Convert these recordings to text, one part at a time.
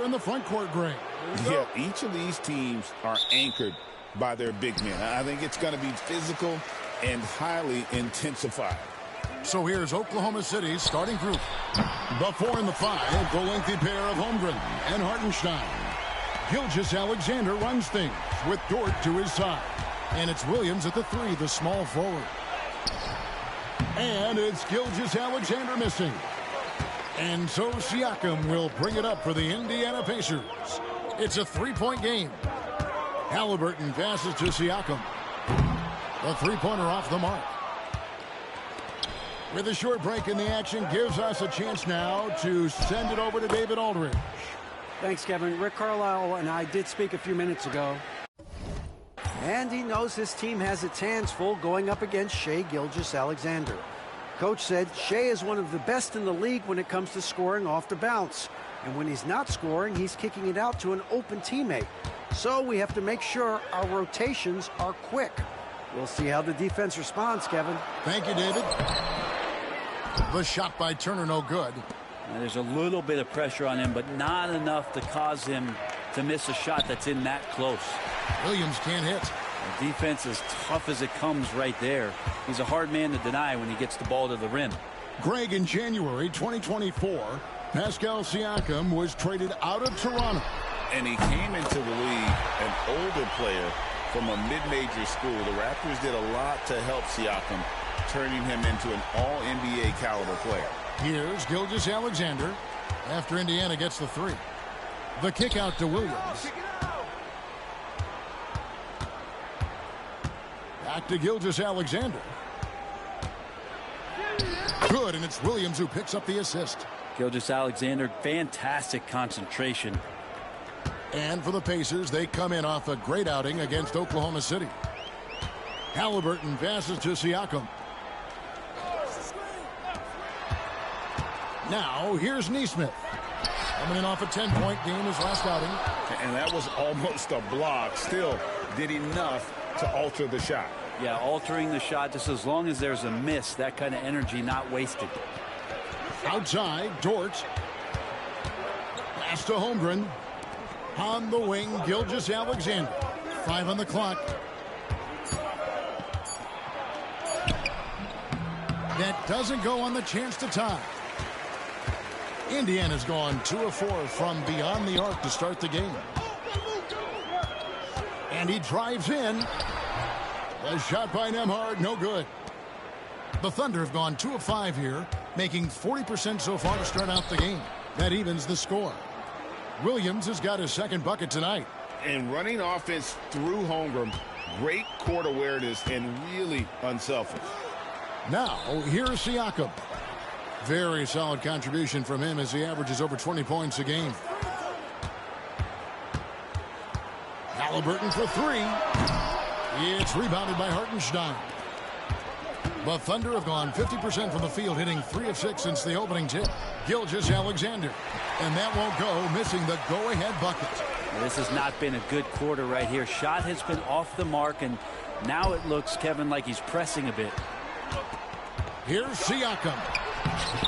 in the front court, Greg. Yeah, each of these teams are anchored by their big men. I think it's going to be physical and highly intensified. So here's Oklahoma City's starting group. The 4 and the 5, the lengthy pair of Holmgren and Hartenstein. Gilgeous-Alexander runs things with Dort to his side. And it's Williams at the 3, the small forward. And it's Gilgeous-Alexander missing. And so Siakam will bring it up for the Indiana Pacers. It's a 3-point game. Halliburton passes to Siakam. The three-pointer off the mark. With a short break in the action, gives us a chance now to send it over to David Aldridge. Thanks, Kevin. Rick Carlisle and I did speak a few minutes ago. And he knows his team has its hands full going up against Shai Gilgeous-Alexander. Coach said Shai is one of the best in the league when it comes to scoring off the bounce. And when he's not scoring, he's kicking it out to an open teammate. So we have to make sure our rotations are quick. We'll see how the defense responds, Kevin. Thank you, David. The shot by Turner, no good. And there's a little bit of pressure on him, but not enough to cause him to miss a shot that's in that close. Williams can't hit. The defense is tough as it comes right there. He's a hard man to deny when he gets the ball to the rim. Greg, in January 2024, Pascal Siakam was traded out of Toronto. And he came into the league an older player from a mid-major school. The Raptors did a lot to help Siakam, turning him into an all-NBA caliber player. Here's Gilgeous-Alexander after Indiana gets the 3. The kick out to Williams. Back to Gilgeous-Alexander. Good, and it's Williams who picks up the assist. Gilgeous-Alexander, fantastic concentration. And for the Pacers, they come in off a great outing against Oklahoma City. Halliburton passes to Siakam. Now, here's Nesmith. Coming in off a 10-point game his last outing. And that was almost a block. Still did enough to alter the shot. Yeah, altering the shot just as long as there's a miss. That kind of energy not wasted. Outside, Dort. Pass to Holmgren. On the wing, Gilgeous-Alexander. 5 on the clock. That doesn't go on the chance to tie. Indiana's gone 2 of 4 from beyond the arc to start the game. And he drives in. The shot by Nembhard, no good. The Thunder have gone 2 of 5 here, making 40% so far to start out the game. That evens the score. Williams has got his second bucket tonight. And running offense through Holmgren, great court awareness and really unselfish. Now, here's Siakam. Very solid contribution from him as he averages over 20 points a game. Halliburton for 3. It's rebounded by Hartenstein. The Thunder have gone 50% from the field, hitting 3 of 6 since the opening tip. Gilgeous-Alexander. And that won't go, missing the go-ahead bucket. This has not been a good quarter right here. Shot has been off the mark, and now it looks, Kevin, like he's pressing a bit. Here's Siakam.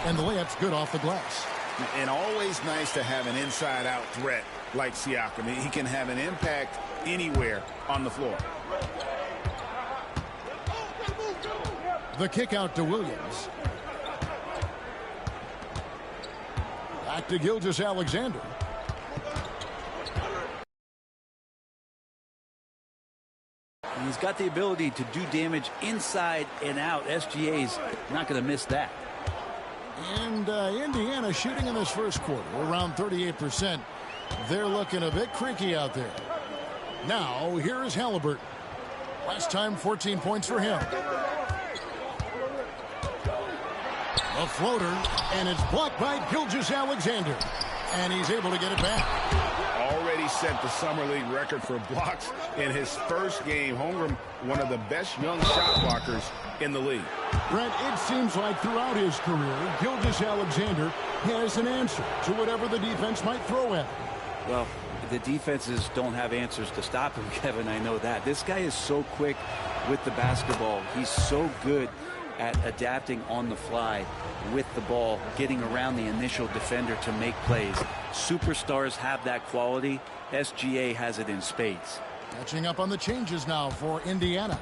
And the layup's good off the glass. And always nice to have an inside-out threat like Siakam. He can have an impact anywhere on the floor. The kick out to Williams. Back to Gilgeous-Alexander. He's got the ability to do damage inside and out. SGA's not going to miss that. And Indiana shooting in this first quarter around 38%. They're looking a bit creaky out there. Now, here is Halliburton. Last time, 14 points for him. A floater, and it's blocked by Gilgeous-Alexander. And he's able to get it back. Already set the Summer League record for blocks in his first game. Holmgren, one of the best young shot blockers in the league. Brent, it seems like throughout his career, Gilgeous-Alexander has an answer to whatever the defense might throw at him. Well, the defenses don't have answers to stop him, Kevin. I know that. This guy is so quick with the basketball. He's so good at adapting on the fly with the ball, getting around the initial defender to make plays. Superstars have that quality. SGA has it in spades. Catching up on the changes now for Indiana.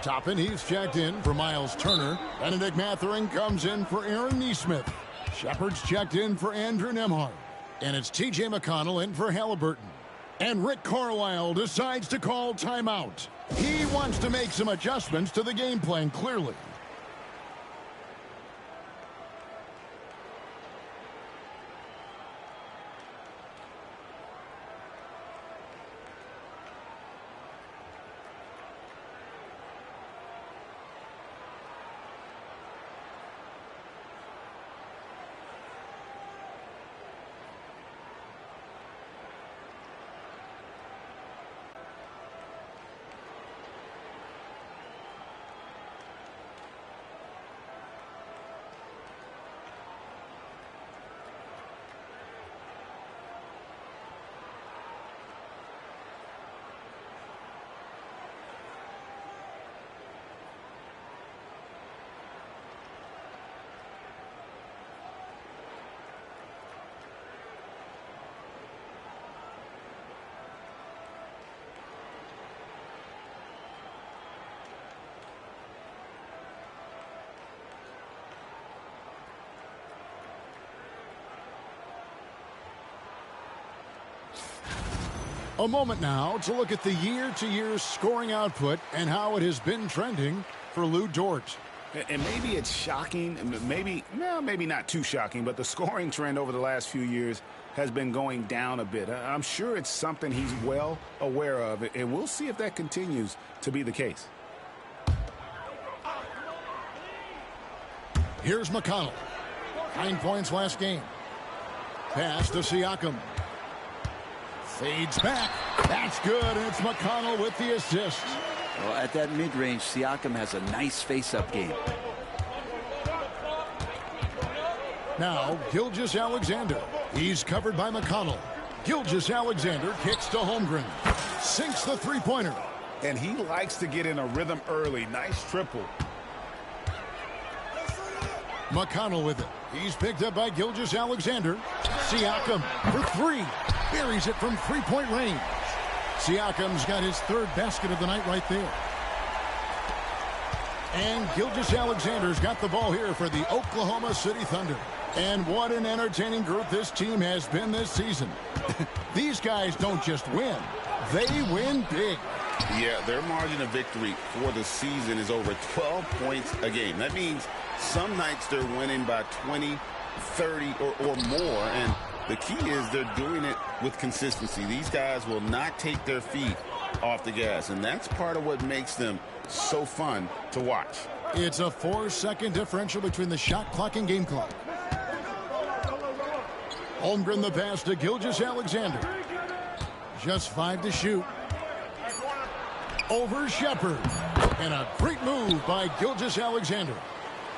Toppin, he's checked in for Miles Turner. Benedict Mathurin comes in for Aaron Nesmith. Shepard's checked in for Andrew Nembhard. And it's T.J. McConnell in for Halliburton. And Rick Carlisle decides to call timeout. He wants to make some adjustments to the game plan, clearly. A moment now to look at the year-to-year scoring output and how it has been trending for Lou Dort. And maybe it's shocking, maybe not too shocking, but the scoring trend over the last few years has been going down a bit. I'm sure it's something he's well aware of, and we'll see if that continues to be the case. Here's McConnell. 9 points last game. Pass to Siakam. Fades back. That's good, and it's McConnell with the assist. Well, at that mid-range, Siakam has a nice face-up game. Now, Gilgeous-Alexander. He's covered by McConnell. Gilgeous-Alexander kicks to Holmgren. Sinks the three-pointer. And he likes to get in a rhythm early. Nice triple. McConnell with it. He's picked up by Gilgeous-Alexander. Siakam for three. Buries it from three-point range. Siakam's got his third basket of the night right there. And Gilgeous-Alexander's got the ball here for the Oklahoma City Thunder. And what an entertaining group this team has been this season. These guys don't just win. They win big. Yeah, their margin of victory for the season is over 12 points a game. That means some nights they're winning by 20, 30, or more. And the key is they're doing it with consistency. These guys will not take their feet off the gas, and that's part of what makes them so fun to watch. It's a 4-second differential between the shot clock and game clock. Holmgren the pass to Gilgeous-Alexander. Just 5 to shoot. Over Shepard. And a great move by Gilgeous-Alexander.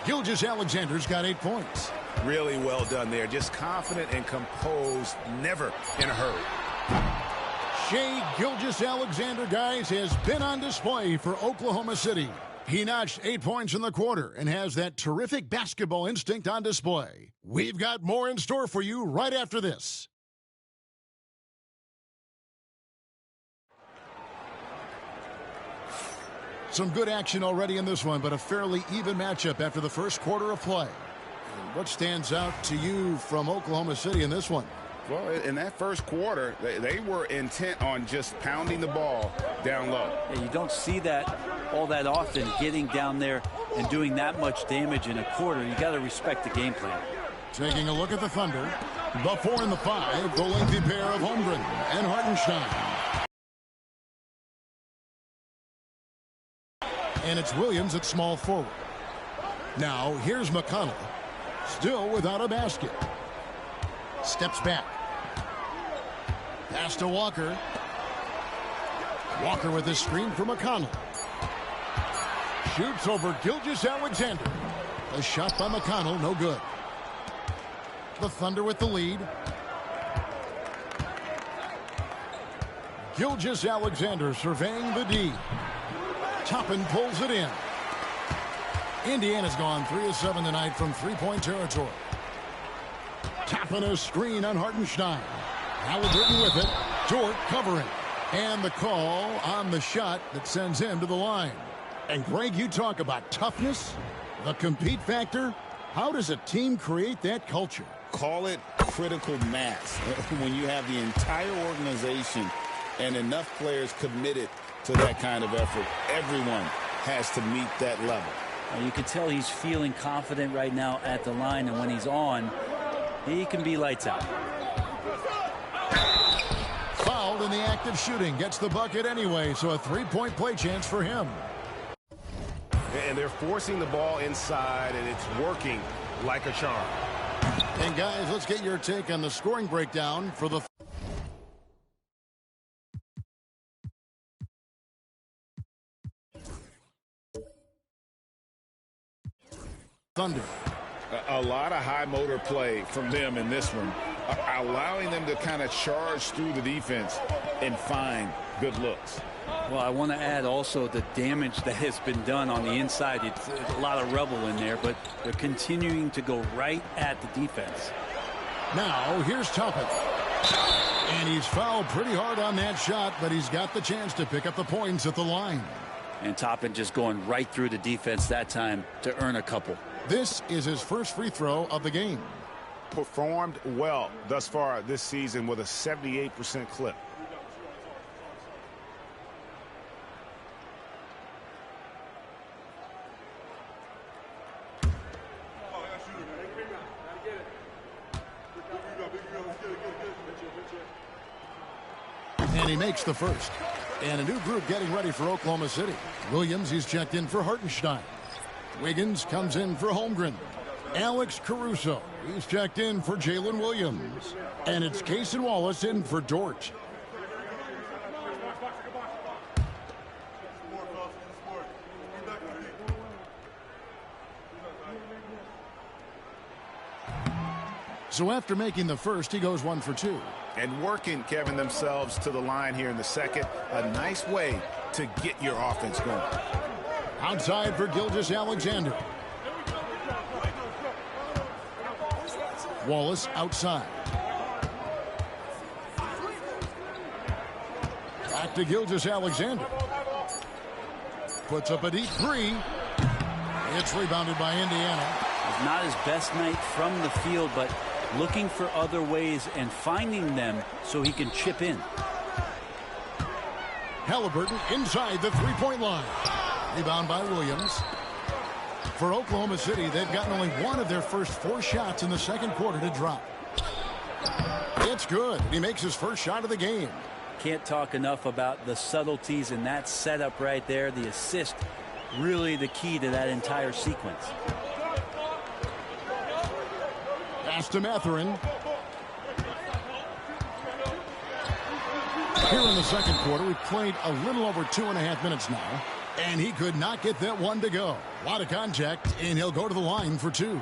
Gilgeous-Alexander's got 8 points. Really well done there. Just confident and composed, never in a hurry. Shai Gilgeous-Alexander, guys, has been on display for Oklahoma City. He notched 8 points in the quarter and has that terrific basketball instinct on display. We've got more in store for you right after this. Some good action already in this one, but a fairly even matchup after the first quarter of play. What stands out to you from Oklahoma City in this one? Well, in that first quarter, they were intent on just pounding the ball down low. Yeah, you don't see that all that often, getting down there and doing that much damage in a quarter. You got to respect the game plan. Taking a look at the Thunder. The 4 and the 5, the lengthy pair of Holmgren and Hartenstein. And it's Williams at small forward. Now, here's McConnell. Still without a basket. Steps back. Pass to Walker. Walker with a screen for McConnell. Shoots over Gilgeous-Alexander. A shot by McConnell, no good. The Thunder with the lead. Gilgeous-Alexander surveying the D. Toppin pulls it in. Indiana's gone 3 of 7 tonight from three-point territory. Tapping a screen on Hartenstein. Halliburton with it. Dort covering. And the call on the shot that sends him to the line. And Greg, you talk about toughness, the compete factor. How does a team create that culture? Call it critical mass. When you have the entire organization and enough players committed to that kind of effort, everyone has to meet that level. You can tell he's feeling confident right now at the line, and when he's on, he can be lights out. Fouled in the act of shooting. Gets the bucket anyway, so a three-point play chance for him. And they're forcing the ball inside, and it's working like a charm. And guys, let's get your take on the scoring breakdown for the Thunder. A lot of high motor play from them in this one, allowing them to kind of charge through the defense and find good looks. Well, I want to add also the damage that has been done on the inside. It's a lot of rubble in there, but they're continuing to go right at the defense. Now, here's Toppin. And he's fouled pretty hard on that shot, but he's got the chance to pick up the points at the line. And Toppin just going right through the defense that time to earn a couple. This is his first free throw of the game. Performed well thus far this season with a 78% clip. And he makes the first. And a new group getting ready for Oklahoma City. Williams, he's checked in for Hartenstein. Wiggins comes in for Holmgren. Alex Caruso, he's checked in for Jalen Williams. And it's Cason Wallace in for Dort. So after making the first, he goes 1 for 2. And working, Kevin, themselves to the line here in the second. A nice way to get your offense going. Outside for Gilgeous-Alexander. Wallace outside. Back to Gilgeous-Alexander. Puts up a deep three. It's rebounded by Indiana. It's not his best night from the field, but looking for other ways and finding them so he can chip in. Halliburton inside the three-point line. Rebound by Williams. For Oklahoma City, they've gotten only one of their first 4 shots in the second quarter to drop. It's good. He makes his first shot of the game. Can't talk enough about the subtleties in that setup right there. The assist, really the key to that entire sequence. Pass to Mathurin. Here in the second quarter, we've played a little over 2.5 minutes now. And he could not get that one to go. A lot of contact, and he'll go to the line for 2.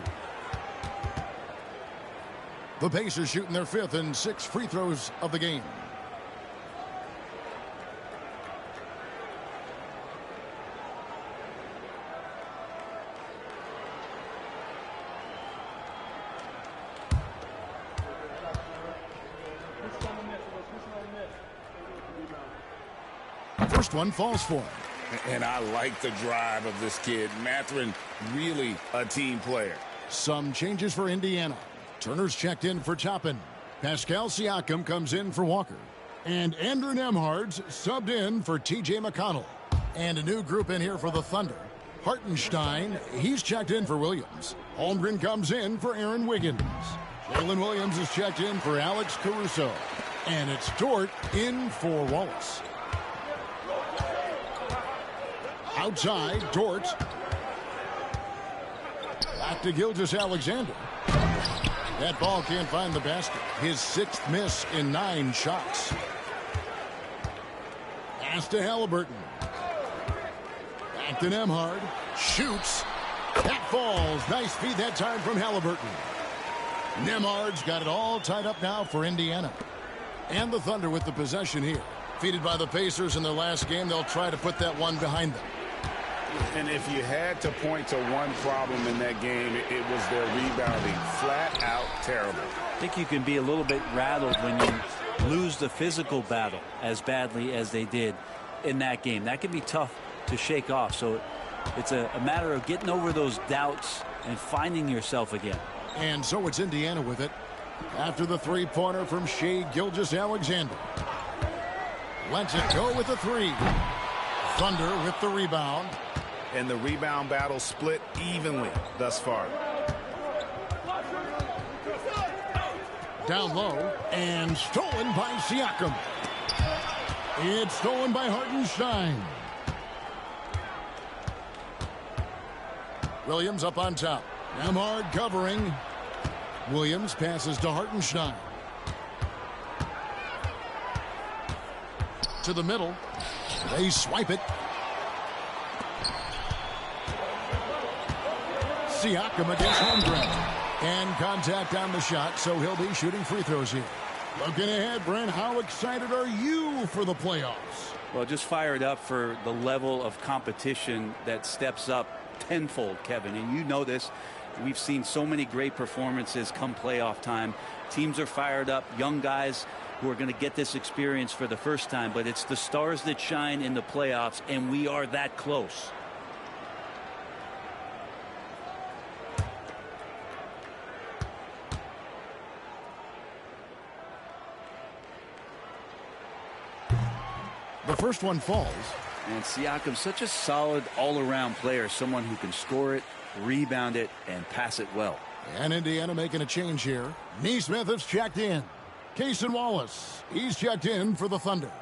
The Pacers shooting their 5th and 6th free throws of the game. First one falls for him. And I like the drive of this kid. Mathurin, really a team player. Some changes for Indiana. Turner's checked in for Toppin. Pascal Siakam comes in for Walker. And Andrew Nembhard's subbed in for T.J. McConnell. And a new group in here for the Thunder. Hartenstein, he's checked in for Williams. Holmgren comes in for Aaron Wiggins. Jalen Williams is checked in for Alex Caruso. And it's Dort in for Wallace. Outside, Dort. Back to Gilgeous-Alexander. That ball can't find the basket. His 6th miss in 9 shots. Pass to Halliburton. Back to Nembhard. Shoots. That falls. Nice feed that time from Halliburton. Nembhard's got it all tied up now for Indiana. And the Thunder with the possession here. Defeated by the Pacers in their last game, they'll try to put that one behind them. And if you had to point to one problem in that game, it was their rebounding. Flat out terrible. I think you can be a little bit rattled when you lose the physical battle as badly as they did in that game. That can be tough to shake off. So it's a matter of getting over those doubts and finding yourself again. And so it's Indiana with it after the three-pointer from Shai Gilgeous-Alexander. Lets it go with the three. Thunder with the rebound. And the rebound battle split evenly thus far. Down low and stolen by Siakam. It's stolen by Hartenstein. Williams up on top. Amard covering. Williams passes to Hartenstein. To the middle. They swipe it. Siakam against Holmgren. And contact on the shot, so he'll be shooting free throws here. Looking ahead, Brent, how excited are you for the playoffs? Well, just fired up for the level of competition that steps up tenfold, Kevin. And you know this. We've seen so many great performances come playoff time. Teams are fired up, young guys who are going to get this experience for the first time. But it's the stars that shine in the playoffs, and we are that close. The first one falls. And Siakam's such a solid all-around player, someone who can score it, rebound it, and pass it well. And Indiana making a change here. Neesmith has checked in. Cason Wallace, he's checked in for the Thunder.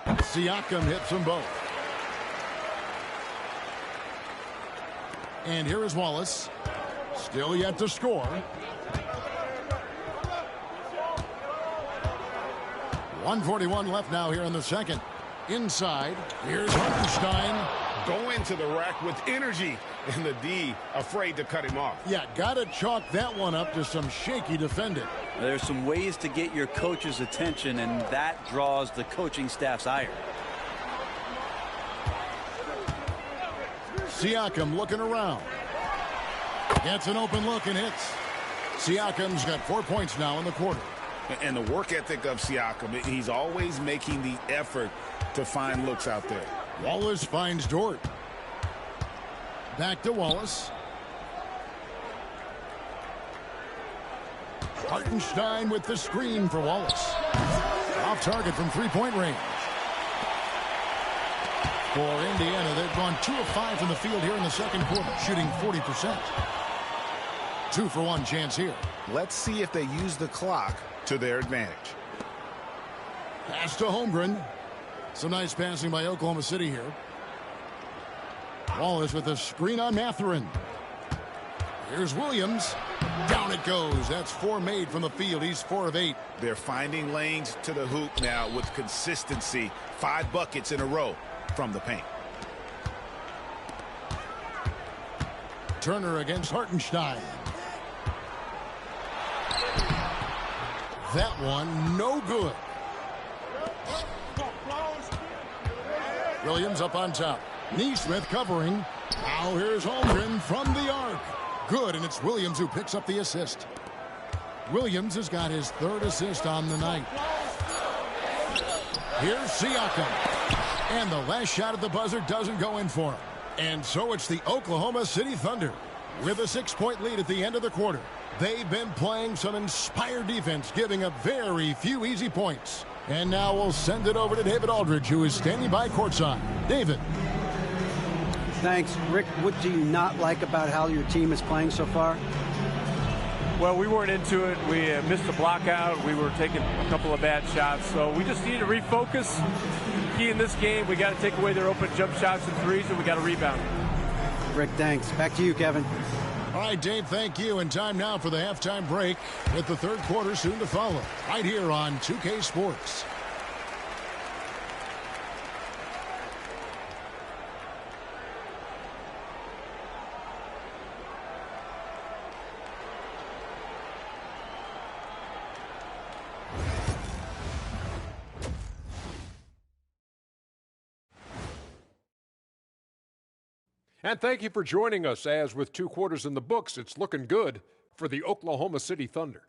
Siakam hits them both. And here is Wallace. Still yet to score. 1:41 left now here in the second. Inside, here's Hartenstein. Going to the rack with energy, and the D afraid to cut him off. Yeah, got to chalk that one up to some shaky defending. There's some ways to get your coach's attention, and that draws the coaching staff's ire. Siakam looking around. Gets an open look and hits. Siakam's got 4 points now in the quarter. And the work ethic of Siakam, he's always making the effort to find looks out there. Wallace finds Dort. Back to Wallace. Hartenstein with the screen for Wallace. Off target from three-point range. For Indiana, they've gone 2 of 5 from the field here in the second quarter, shooting 40%. 2-for-1 chance here. Let's see if they use the clock to their advantage. Pass to Holmgren. Some nice passing by Oklahoma City here. Wallace with a screen on Mathurin. Here's Williams. Down it goes. That's 4 made from the field. He's 4 of 8. They're finding lanes to the hoop now with consistency. 5 buckets in a row from the paint. Turner against Hartenstein. That one no good. Williams up on top. Neesmith covering. Now here's Holmgren from the arc. Good, and it's Williams who picks up the assist. Williams has got his 3rd assist on the night. Here's Siakam. And the last shot at the buzzer doesn't go in for him. And so it's the Oklahoma City Thunder with a 6-point lead at the end of the quarter. They've been playing some inspired defense, giving up very few easy points. And now we'll send it over to David Aldridge, who is standing by courtside. David. Thanks. Rick, what do you not like about how your team is playing so far? Well, we weren't into it. We missed a block out. We were taking a couple of bad shots. So we just need to refocus. Key in this game, we got to take away their open jump shots and threes, and we got to rebound. Rick, thanks. Back to you, Kevin. All right, Dave, thank you. And time now for the halftime break with the third quarter soon to follow. Right here on 2K Sports. And thank you for joining us as with 2 quarters in the books, it's looking good for the Oklahoma City Thunder.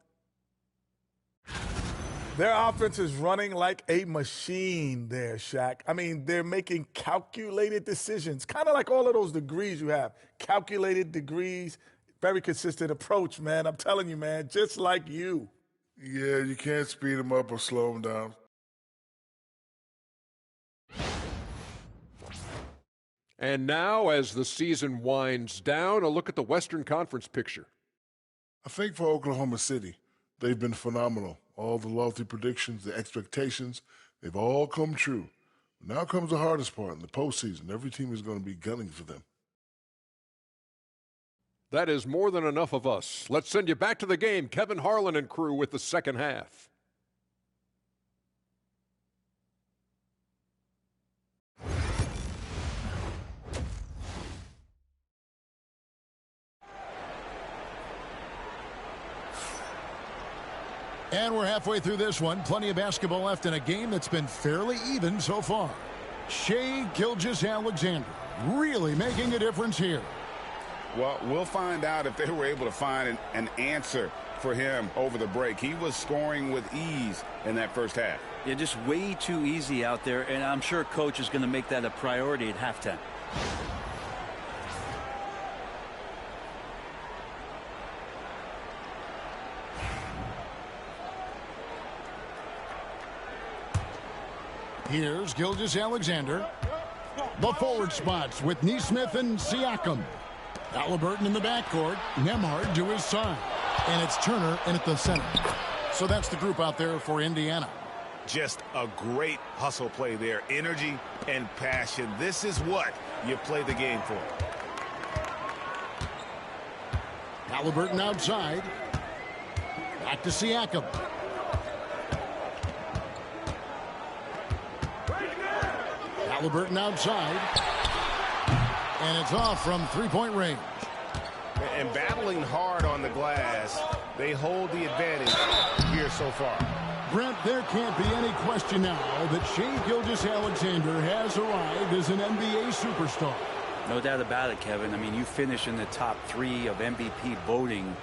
Their offense is running like a machine there, Shaq. I mean, they're making calculated decisions, kind of like all of those degrees you have. Calculated degrees, very consistent approach, man. I'm telling you, man, just like you. Yeah, you can't speed them up or slow them down. And now, as the season winds down, a look at the Western Conference picture. I think for Oklahoma City, they've been phenomenal. All the lofty predictions, the expectations, they've all come true. Now comes the hardest part in the postseason. Every team is going to be gunning for them. That is more than enough of us. Let's send you back to the game. Kevin Harlan and crew with the second half. And we're halfway through this one. Plenty of basketball left in a game that's been fairly even so far. Shai Gilgeous-Alexander really making a difference here. Well, we'll find out if they were able to find an answer for him over the break. He was scoring with ease in that first half. Yeah, just way too easy out there, and I'm sure coach is going to make that a priority at halftime. Here's Gilgeous-Alexander. The forward spots with Neesmith and Siakam. Halliburton in the backcourt. Nembhard to his side. And it's Turner in at the center. So that's the group out there for Indiana. Just a great hustle play there. Energy and passion. This is what you play the game for. Halliburton outside. Back to Siakam. Halliburton outside. And it's off from three-point range. And battling hard on the glass, they hold the advantage here so far. Brent, there can't be any question now that Shai Gilgeous-Alexander has arrived as an NBA superstar. No doubt about it, Kevin. I mean, you finish in the top 3 of MVP voting.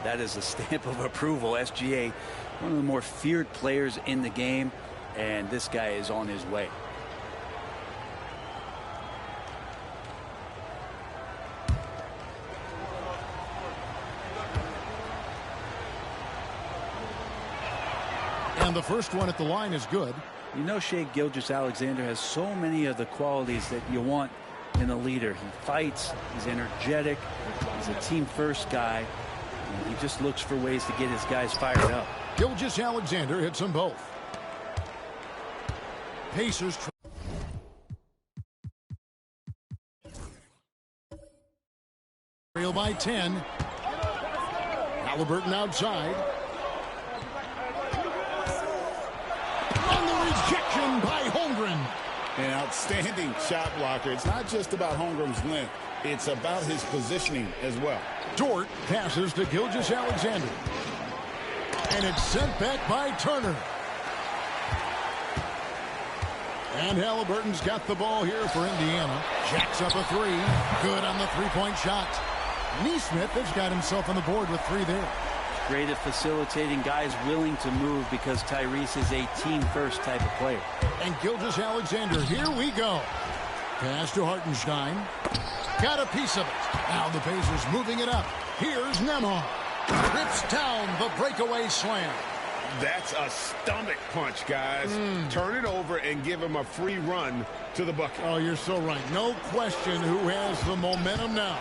That is a stamp of approval. SGA, one of the more feared players in the game, and this guy is on his way. And the first one at the line is good. You know, Shai Gilgeous-Alexander has so many of the qualities that you want in a leader. He fights, he's energetic, he's a team-first guy, and he just looks for ways to get his guys fired up. Gilgeous-Alexander hits them both. Pacers trail by 10. Halliburton outside. And the rejection by Holmgren. An outstanding shot blocker. It's not just about Holmgren's length. It's about his positioning as well. Dort passes to Gilgeous-Alexander. And it's sent back by Turner. And Halliburton's got the ball here for Indiana. Jacks up a 3. Good on the three-point shot. Neesmith has got himself on the board with 3 there. Great at facilitating guys willing to move because Tyrese is a team-first type of player. And Gilgeous-Alexander, here we go. Pass to Hartenstein. Got a piece of it. Now the Pacers moving it up. Here's Nembhard. Rips down the breakaway slam. That's a stomach punch, guys. Turn it over and give him a free run to the bucket. Oh, you're so right. No question who has the momentum now.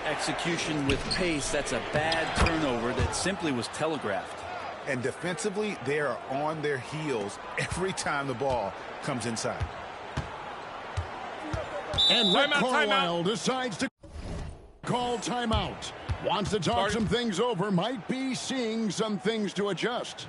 Execution with pace, that's a bad turnover that simply was telegraphed. And defensively, they are on their heels every time the ball comes inside. And Rick Carlisle decides to call timeout. Wants to talk some things over, might be seeing some things to adjust.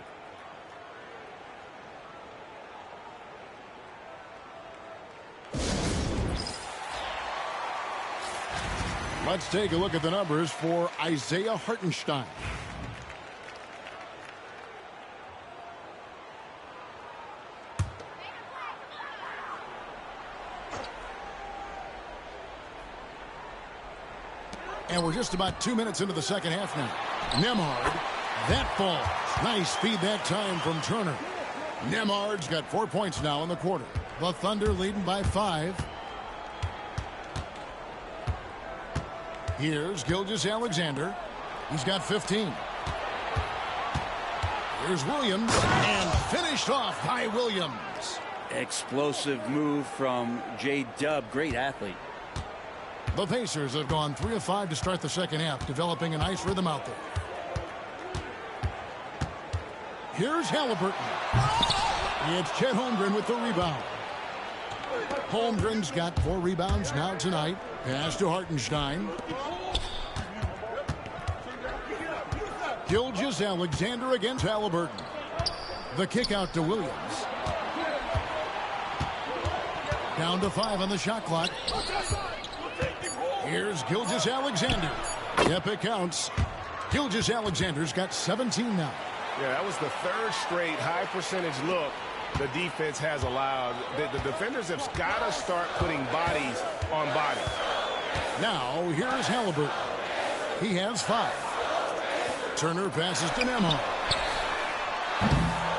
Let's take a look at the numbers for Isaiah Hartenstein. And we're just about 2 minutes into the second half now. Nemhard, that falls. Nice feed that time from Turner. Nemhard's got 4 points now in the quarter. The Thunder leading by 5. Here's Gilgeous-Alexander. He's got 15. Here's Williams, and finished off by Williams. Explosive move from J-Dub. Great athlete. The Pacers have gone 3 of 5 to start the second half, developing a nice rhythm out there. Here's Halliburton. It's Chet Holmgren with the rebound. Holmgren's got 4 rebounds now tonight. Pass to Hartenstein. Gilgeous-Alexander against Halliburton. The kick out to Williams. Down to 5 on the shot clock. Here's Gilgeous-Alexander. Yep, it counts. Gilgeous-Alexander's got 17 now. Yeah, that was the 3rd straight high percentage look the defense has allowed. The defenders have got to start putting bodies on bodies. Now, here's Halliburton. He has 5. Turner passes to Nemhard.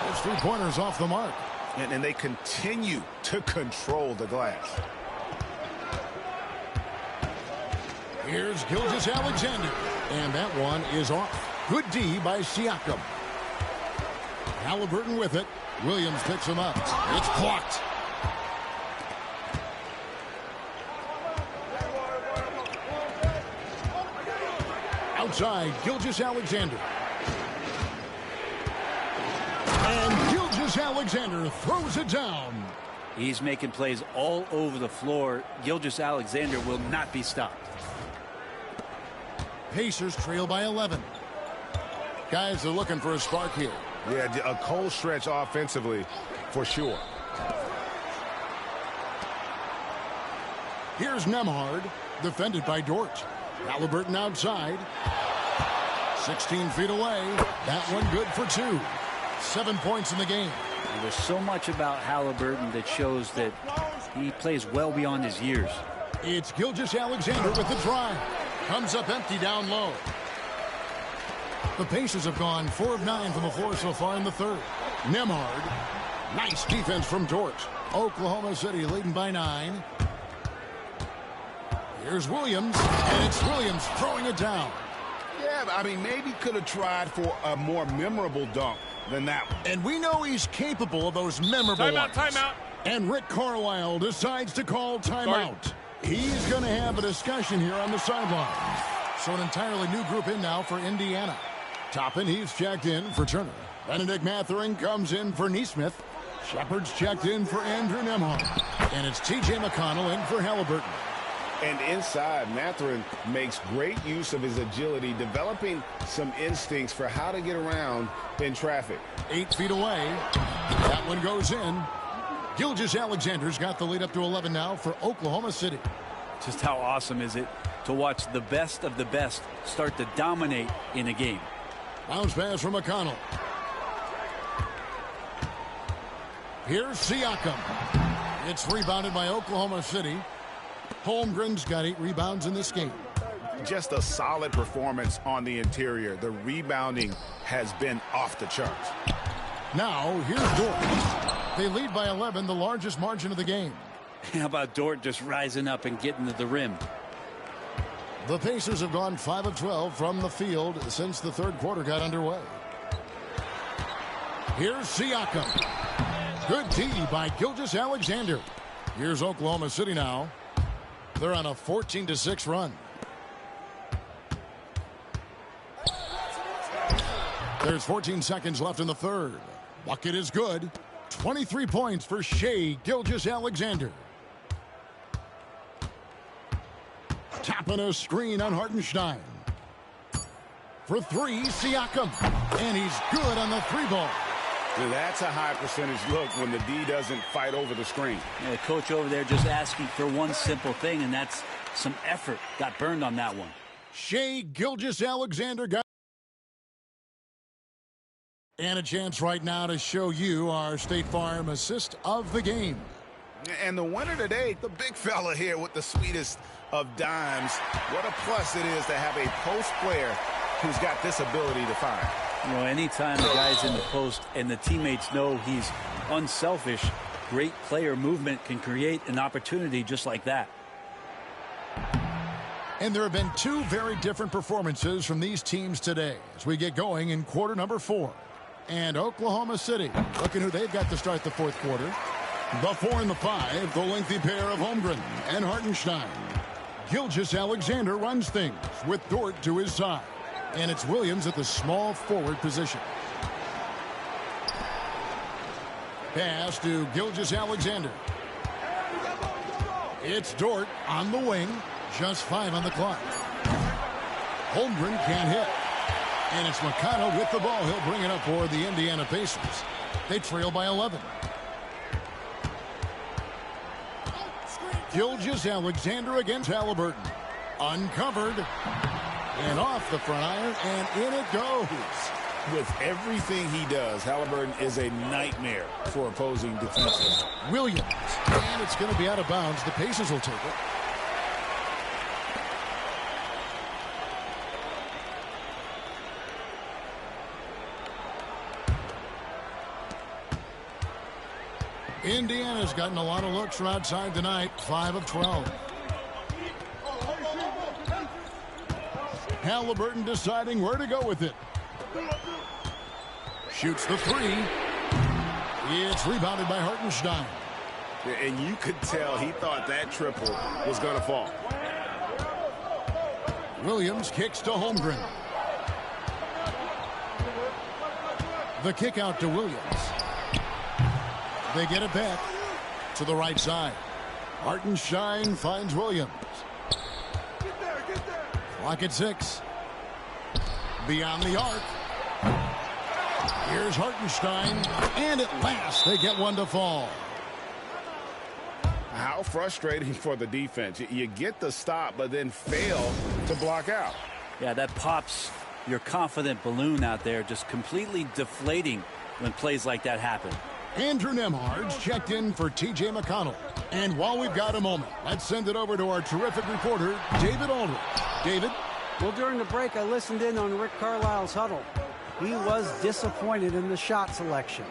His 3-pointers off the mark. And they continue to control the glass. Here's Gilgeous-Alexander. And that one is off. Good D by Siakam. Halliburton with it. Williams picks him up. It's blocked. Outside, Gilgeous-Alexander. And Gilgeous-Alexander throws it down. He's making plays all over the floor. Gilgeous-Alexander will not be stopped. Pacers trail by 11. Guys are looking for a spark here. Yeah, a cold stretch offensively for sure. Here's Nemhard, defended by Dort. Halliburton outside. 16 feet away. That one good for 2. 7 points in the game. And there's so much about Halliburton that shows that he plays well beyond his years. It's Gilgeous-Alexander with the drive. Comes up empty down low. The Pacers have gone 4 of 9 from the floor so far in the third. Nemhard. Nice defense from Dort. Oklahoma City leading by 9. Here's Williams, and it's Williams throwing it down. Yeah, I mean, maybe could have tried for a more memorable dunk than that one. And we know he's capable of those memorable ones. Timeout. And Rick Carlisle decides to call timeout. He's going to have a discussion here on the sideline. So an entirely new group in now for Indiana. Toppin, he's checked in for Turner. Benedict Mathurin comes in for Nesmith. Shepard's checked in for Andrew Nemhard. And it's T.J. McConnell in for Halliburton. And inside, Mathurin makes great use of his agility, developing some instincts for how to get around in traffic. 8 feet away. That one goes in. Gilgeous-Alexander's got the lead up to 11 now for Oklahoma City. Just how awesome is it to watch the best of the best start to dominate in a game. Bounce pass from McConnell. Here's Siakam. It's rebounded by Oklahoma City. Holmgren's got 8 rebounds in this game. Just a solid performance on the interior. The rebounding has been off the charts. Now, here's Dort. They lead by 11, the largest margin of the game. How about Dort just rising up and getting to the rim? The Pacers have gone 5 of 12 from the field since the third quarter got underway. Here's Siakam. Good D by Gilgeous-Alexander. Here's Oklahoma City now. They're on a 14-6 run. There's 14 seconds left in the third. Bucket is good. 23 points for Shai Gilgeous-Alexander. Tapping a screen on Hartenstein. For 3, Siakam. And he's good on the 3-ball. That's a high percentage look when the D doesn't fight over the screen. Yeah, the coach over there just asking for one simple thing, and that's some effort. Got burned on that one. Shai Gilgeous-Alexander got. And a chance right now to show you our State Farm assist of the game. And the winner today, the big fella here with the sweetest of dimes. What a plus it is to have a post player who's got this ability to find. You know, anytime the guy's in the post and the teammates know he's unselfish, great player movement can create an opportunity just like that. And there have been two very different performances from these teams today as we get going in quarter number 4. And Oklahoma City, looking who they've got to start the fourth quarter. The 4 and the 5, the lengthy pair of Holmgren and Hartenstein. Gilgeous-Alexander runs things with Dort to his side. And it's Williams at the small forward position. Pass to Gilgeous-Alexander. It's Dort on the wing. Just 5 on the clock. Holmgren can't hit. And it's McConnell with the ball. He'll bring it up for the Indiana Pacers. They trail by 11. Gilgeous-Alexander against Halliburton. Uncovered. And off the front iron, and in it goes. With everything he does, Halliburton is a nightmare for opposing defenses. Williams. And it's going to be out of bounds. The Pacers will take it. Indiana's gotten a lot of looks from outside tonight. 5 of 12. Halliburton deciding where to go with it. Shoots the 3. It's rebounded by Hartenstein. And you could tell he thought that triple was going to fall. Williams kicks to Holmgren. The kick out to Williams. They get it back to the right side. Hartenstein finds Williams. Clock at 6. Beyond the arc. Here's Hartenstein. And at last, they get one to fall. How frustrating for the defense. You get the stop, but then fail to block out. Yeah, that pops your confident balloon out there, just completely deflating when plays like that happen. Andrew Nemhard's checked in for T.J. McConnell. And while we've got a moment, let's send it over to our terrific reporter, David Aldridge. David? Well, during the break, I listened in on Rick Carlisle's huddle. He was disappointed in the shot selection.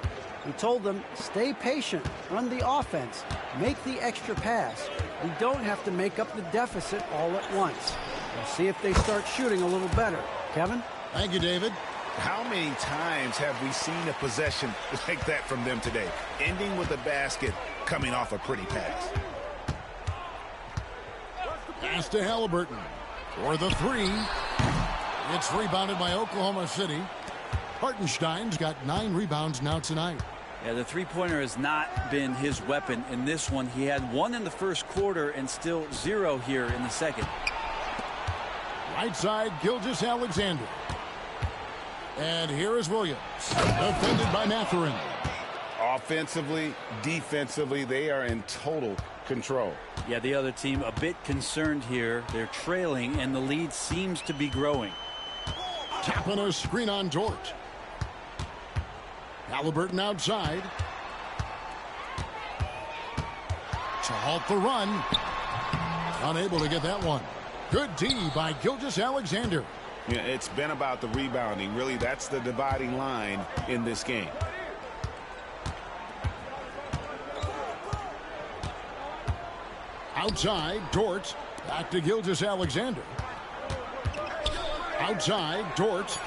He told them, stay patient, run the offense, make the extra pass. We don't have to make up the deficit all at once. We'll see if they start shooting a little better. Kevin? Thank you, David. How many times have we seen a possession like that from them today? Ending with a basket, coming off a pretty pass. Pass to Halliburton for the 3. It's rebounded by Oklahoma City. Hartenstein's got 9 rebounds now tonight. Yeah, the three-pointer has not been his weapon in this one. He had 1 in the first quarter and still 0 here in the second. Right side, Gilgeous-Alexander. And here is Williams, defended by Mathurin. Offensively, defensively, they are in total control. Yeah, the other team a bit concerned here. They're trailing, and the lead seems to be growing. Tapping a screen on Dort. Halliburton outside. To halt the run. Unable to get that one. Good D by Gilgeous-Alexander. Yeah, it's been about the rebounding. Really, that's the dividing line in this game. Outside, Dort. Back to Gilgeous-Alexander. Outside, Dort.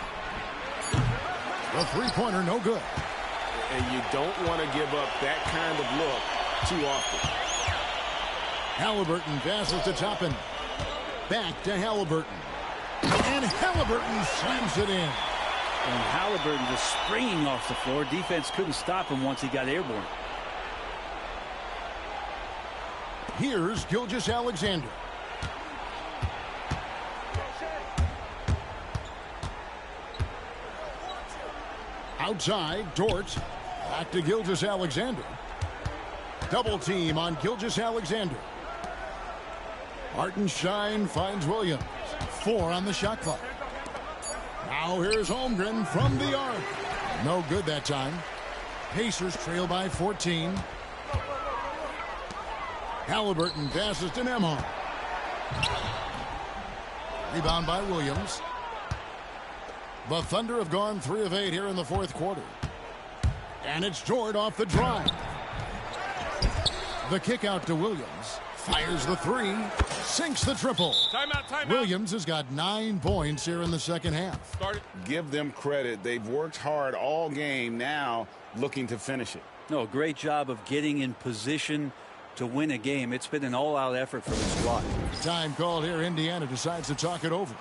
The three-pointer, no good. And you don't want to give up that kind of look too often. Halliburton passes to Toppin. Back to Halliburton. And Halliburton slams it in. And Halliburton just springing off the floor. Defense couldn't stop him once he got airborne. Here's Gilgeous-Alexander. Outside, Dort. Back to Gilgeous-Alexander. Double team on Gilgeous-Alexander. Hartenstein finds Williams. 4 on the shot clock. Now here's Holmgren from the arc. No good that time. Pacers trail by 14. Halliburton passes to Nembhard. Rebound by Williams. The Thunder have gone 3 of 8 here in the fourth quarter. And it's Jordan off the drive. The kick out to Williams. Fires the three. Sinks the triple. Timeout. Williams has got 9 points here in the second half. Give them credit. They've worked hard all game, now looking to finish it. No, great job of getting in position to win a game. It's been an all-out effort for the squad. Time called here. Indiana decides to talk it over.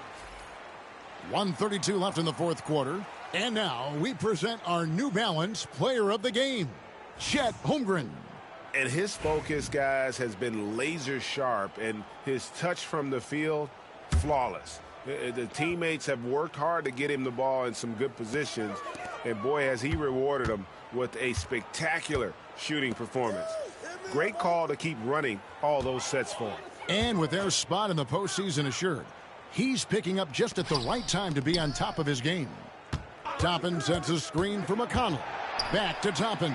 1:32 left in the fourth quarter. And now we present our New Balance Player of the Game, Chet Holmgren. And his focus, guys, has been laser sharp, and his touch from the field, flawless. The teammates have worked hard to get him the ball in some good positions, and boy, has he rewarded them with a spectacular shooting performance. Great call to keep running all those sets for him. And with their spot in the postseason assured, he's picking up just at the right time to be on top of his game. Toppin sets a screen for McConnell. Back to Toppin.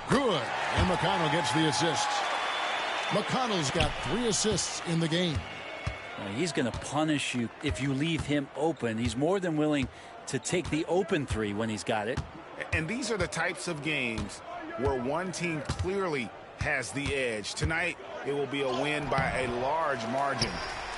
Good. And McConnell gets the assist. McConnell's got 3 assists in the game. He's going to punish you if you leave him open. He's more than willing to take the open three when he's got it. And these are the types of games where one team clearly has the edge. Tonight, it will be a win by a large margin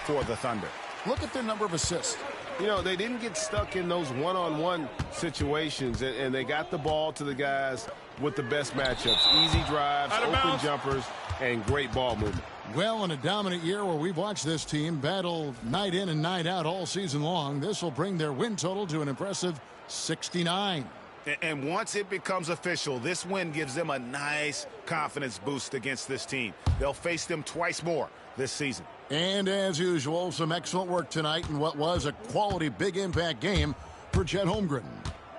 for the Thunder. Look at their number of assists. You know, they didn't get stuck in those one-on-one situations, and they got the ball to the guys with the best matchups. Easy drives, open jumpers, and great ball movement. Well, in a dominant year where we've watched this team battle night in and night out all season long, this will bring their win total to an impressive 69. And once it becomes official, this win gives them a nice confidence boost against this team. They'll face them twice more this season. And as usual, some excellent work tonight in what was a quality big impact game for Chet Holmgren.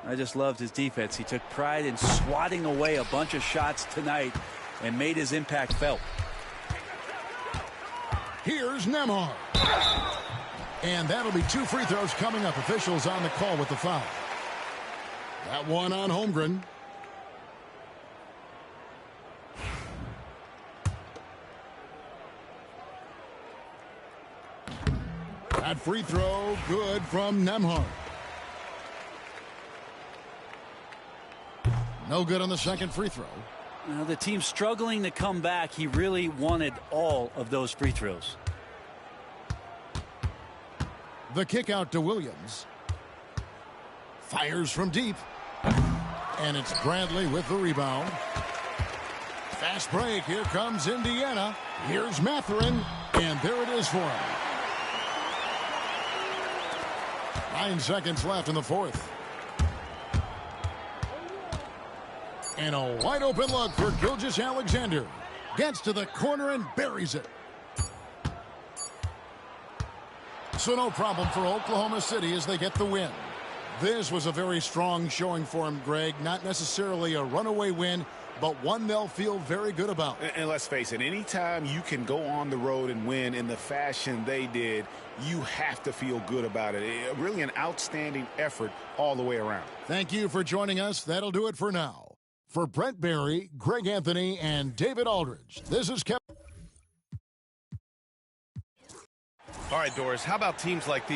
I just loved his defense. He took pride in swatting away a bunch of shots tonight and made his impact felt. Here's Nembhard. And that'll be 2 free throws coming up. Officials on the call with the foul. That one on Holmgren. That free throw good from Nembhard. No good on the second free throw. Now the team's struggling to come back. He really wanted all of those free throws. The kick out to Williams. Fires from deep. And it's Bradley with the rebound. Fast break. Here comes Indiana. Here's Mathurin. And there it is for him. 9 seconds left in the fourth. And a wide open look for Gilgeous-Alexander. Gets to the corner and buries it. So no problem for Oklahoma City as they get the win. This was a very strong showing for him, Greg. Not necessarily a runaway win, but one they'll feel very good about. And let's face it, anytime you can go on the road and win in the fashion they did, you have to feel good about it. Really an outstanding effort all the way around. Thank you for joining us. That'll do it for now. For Brent Barry, Greg Anthony, and David Aldridge, this is Kevin. All right, Doris, how about teams like these?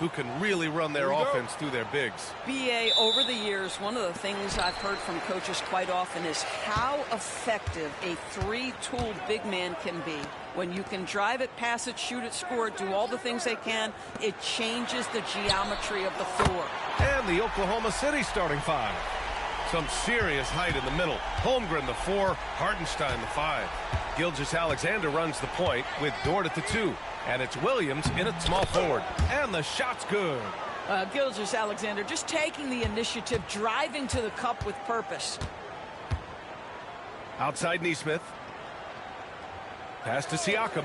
Who can really run their offense through their bigs. BA, over the years, one of the things I've heard from coaches quite often is how effective a 3-tool big man can be. When you can drive it, pass it, shoot it, score it, do all the things they can, it changes the geometry of the floor. And the Oklahoma City starting 5. Some serious height in the middle. Holmgren the 4, Hartenstein the 5. Gilgeous-Alexander runs the point with Dort at the 2. And it's Williams in at small forward. And the shot's good. Gilgeous-Alexander just taking the initiative, driving to the cup with purpose. Outside Nesmith. Pass to Siakam.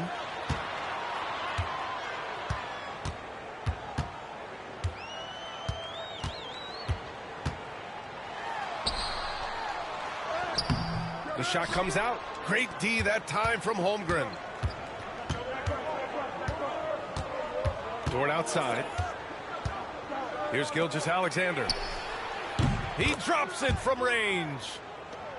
The shot comes out. Great D that time from Holmgren. Dort outside. Here's Gilgeous-Alexander. He drops it from range.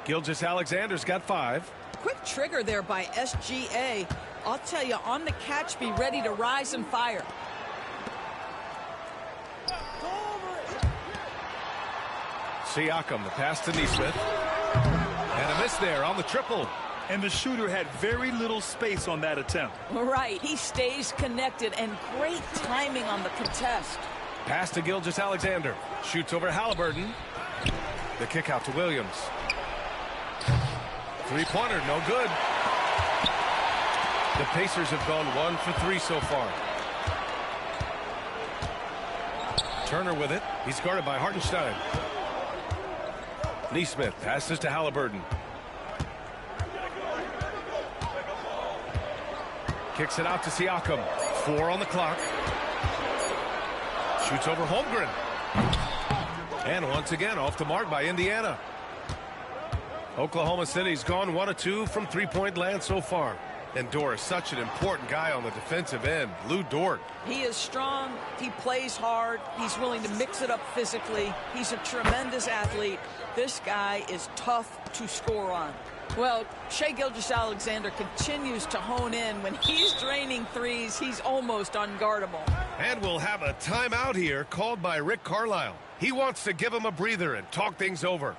Gilgeous-Alexander's got 5. Quick trigger there by SGA. I'll tell you, on the catch, be ready to rise and fire. Siakam, the pass to Nesmith. And a miss there on the triple. And the shooter had very little space on that attempt. Right. He stays connected, and great timing on the contest. Pass to Gilgeous-Alexander. Shoots over Halliburton. The kick out to Williams. Three-pointer, no good. The Pacers have gone 1 for 3 so far. Turner with it. He's guarded by Hartenstein. Nesmith passes to Halliburton. Kicks it out to Siakam. 4 on the clock. Shoots over Holmgren. And once again off the mark by Indiana. Oklahoma City's gone 1 of 2 from three-point land so far. And Dort is such an important guy on the defensive end. Lou Dort. He is strong. He plays hard. He's willing to mix it up physically. He's a tremendous athlete. This guy is tough to score on. Well, Shai Gilgeous-Alexander continues to hone in. When he's draining threes, he's almost unguardable. And we'll have a timeout here called by Rick Carlisle. He wants to give him a breather and talk things over.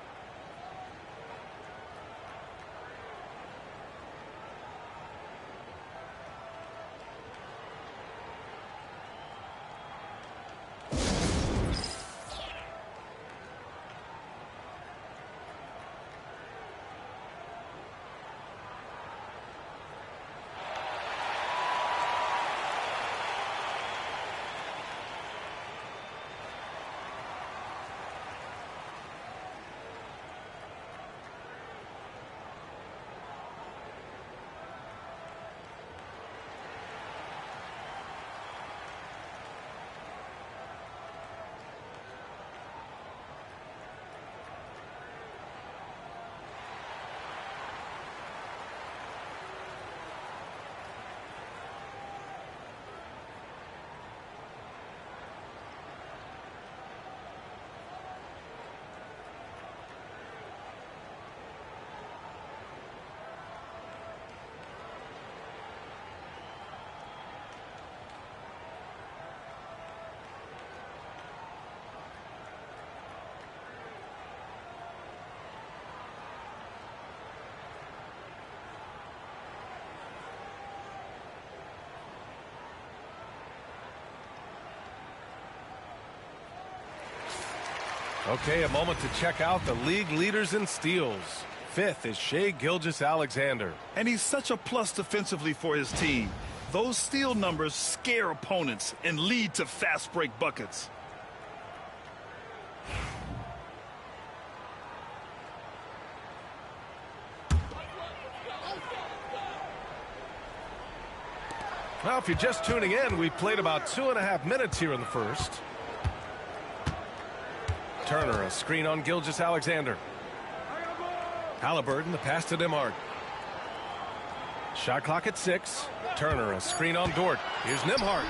Okay, a moment to check out the league leaders in steals. 5th is Shai Gilgeous-Alexander. And he's such a plus defensively for his team. Those steal numbers scare opponents and lead to fast break buckets. Well, if you're just tuning in, we've played about 2.5 minutes here in the first. Turner, a screen on Gilgeous-Alexander. Halliburton, the pass to Nembhard. Shot clock at 6. Turner, a screen on Dort. Here's Nembhard.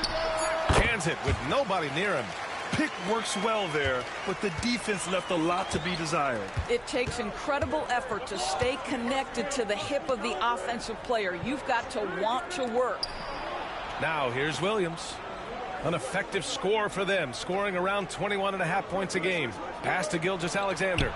Cans it with nobody near him. Pick works well there, but the defense left a lot to be desired. It takes incredible effort to stay connected to the hip of the offensive player. You've got to want to work. Now here's Williams. An effective score for them, scoring around 21.5 points a game. Pass to Gilgeous-Alexander.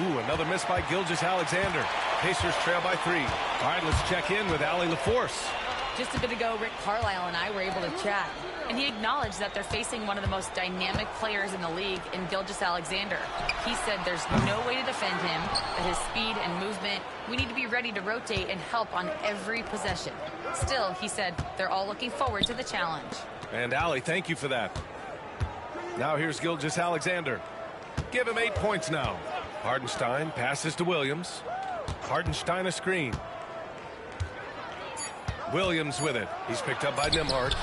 Ooh, another miss by Gilgeous-Alexander. Pacers trail by 3. All right, let's check in with Allie LaForce. Just a bit ago, Rick Carlisle and I were able to chat, and he acknowledged that they're facing one of the most dynamic players in the league in Gilgeous-Alexander. He said there's no way to defend him, that his speed and movement, we need to be ready to rotate and help on every possession. Still, he said they're all looking forward to the challenge. And Allie, thank you for that. Now here's Gilgeous-Alexander. Give him 8 points now. Hartenstein passes to Williams. Hartenstein a screen. Williams with it. He's picked up by Nembhard.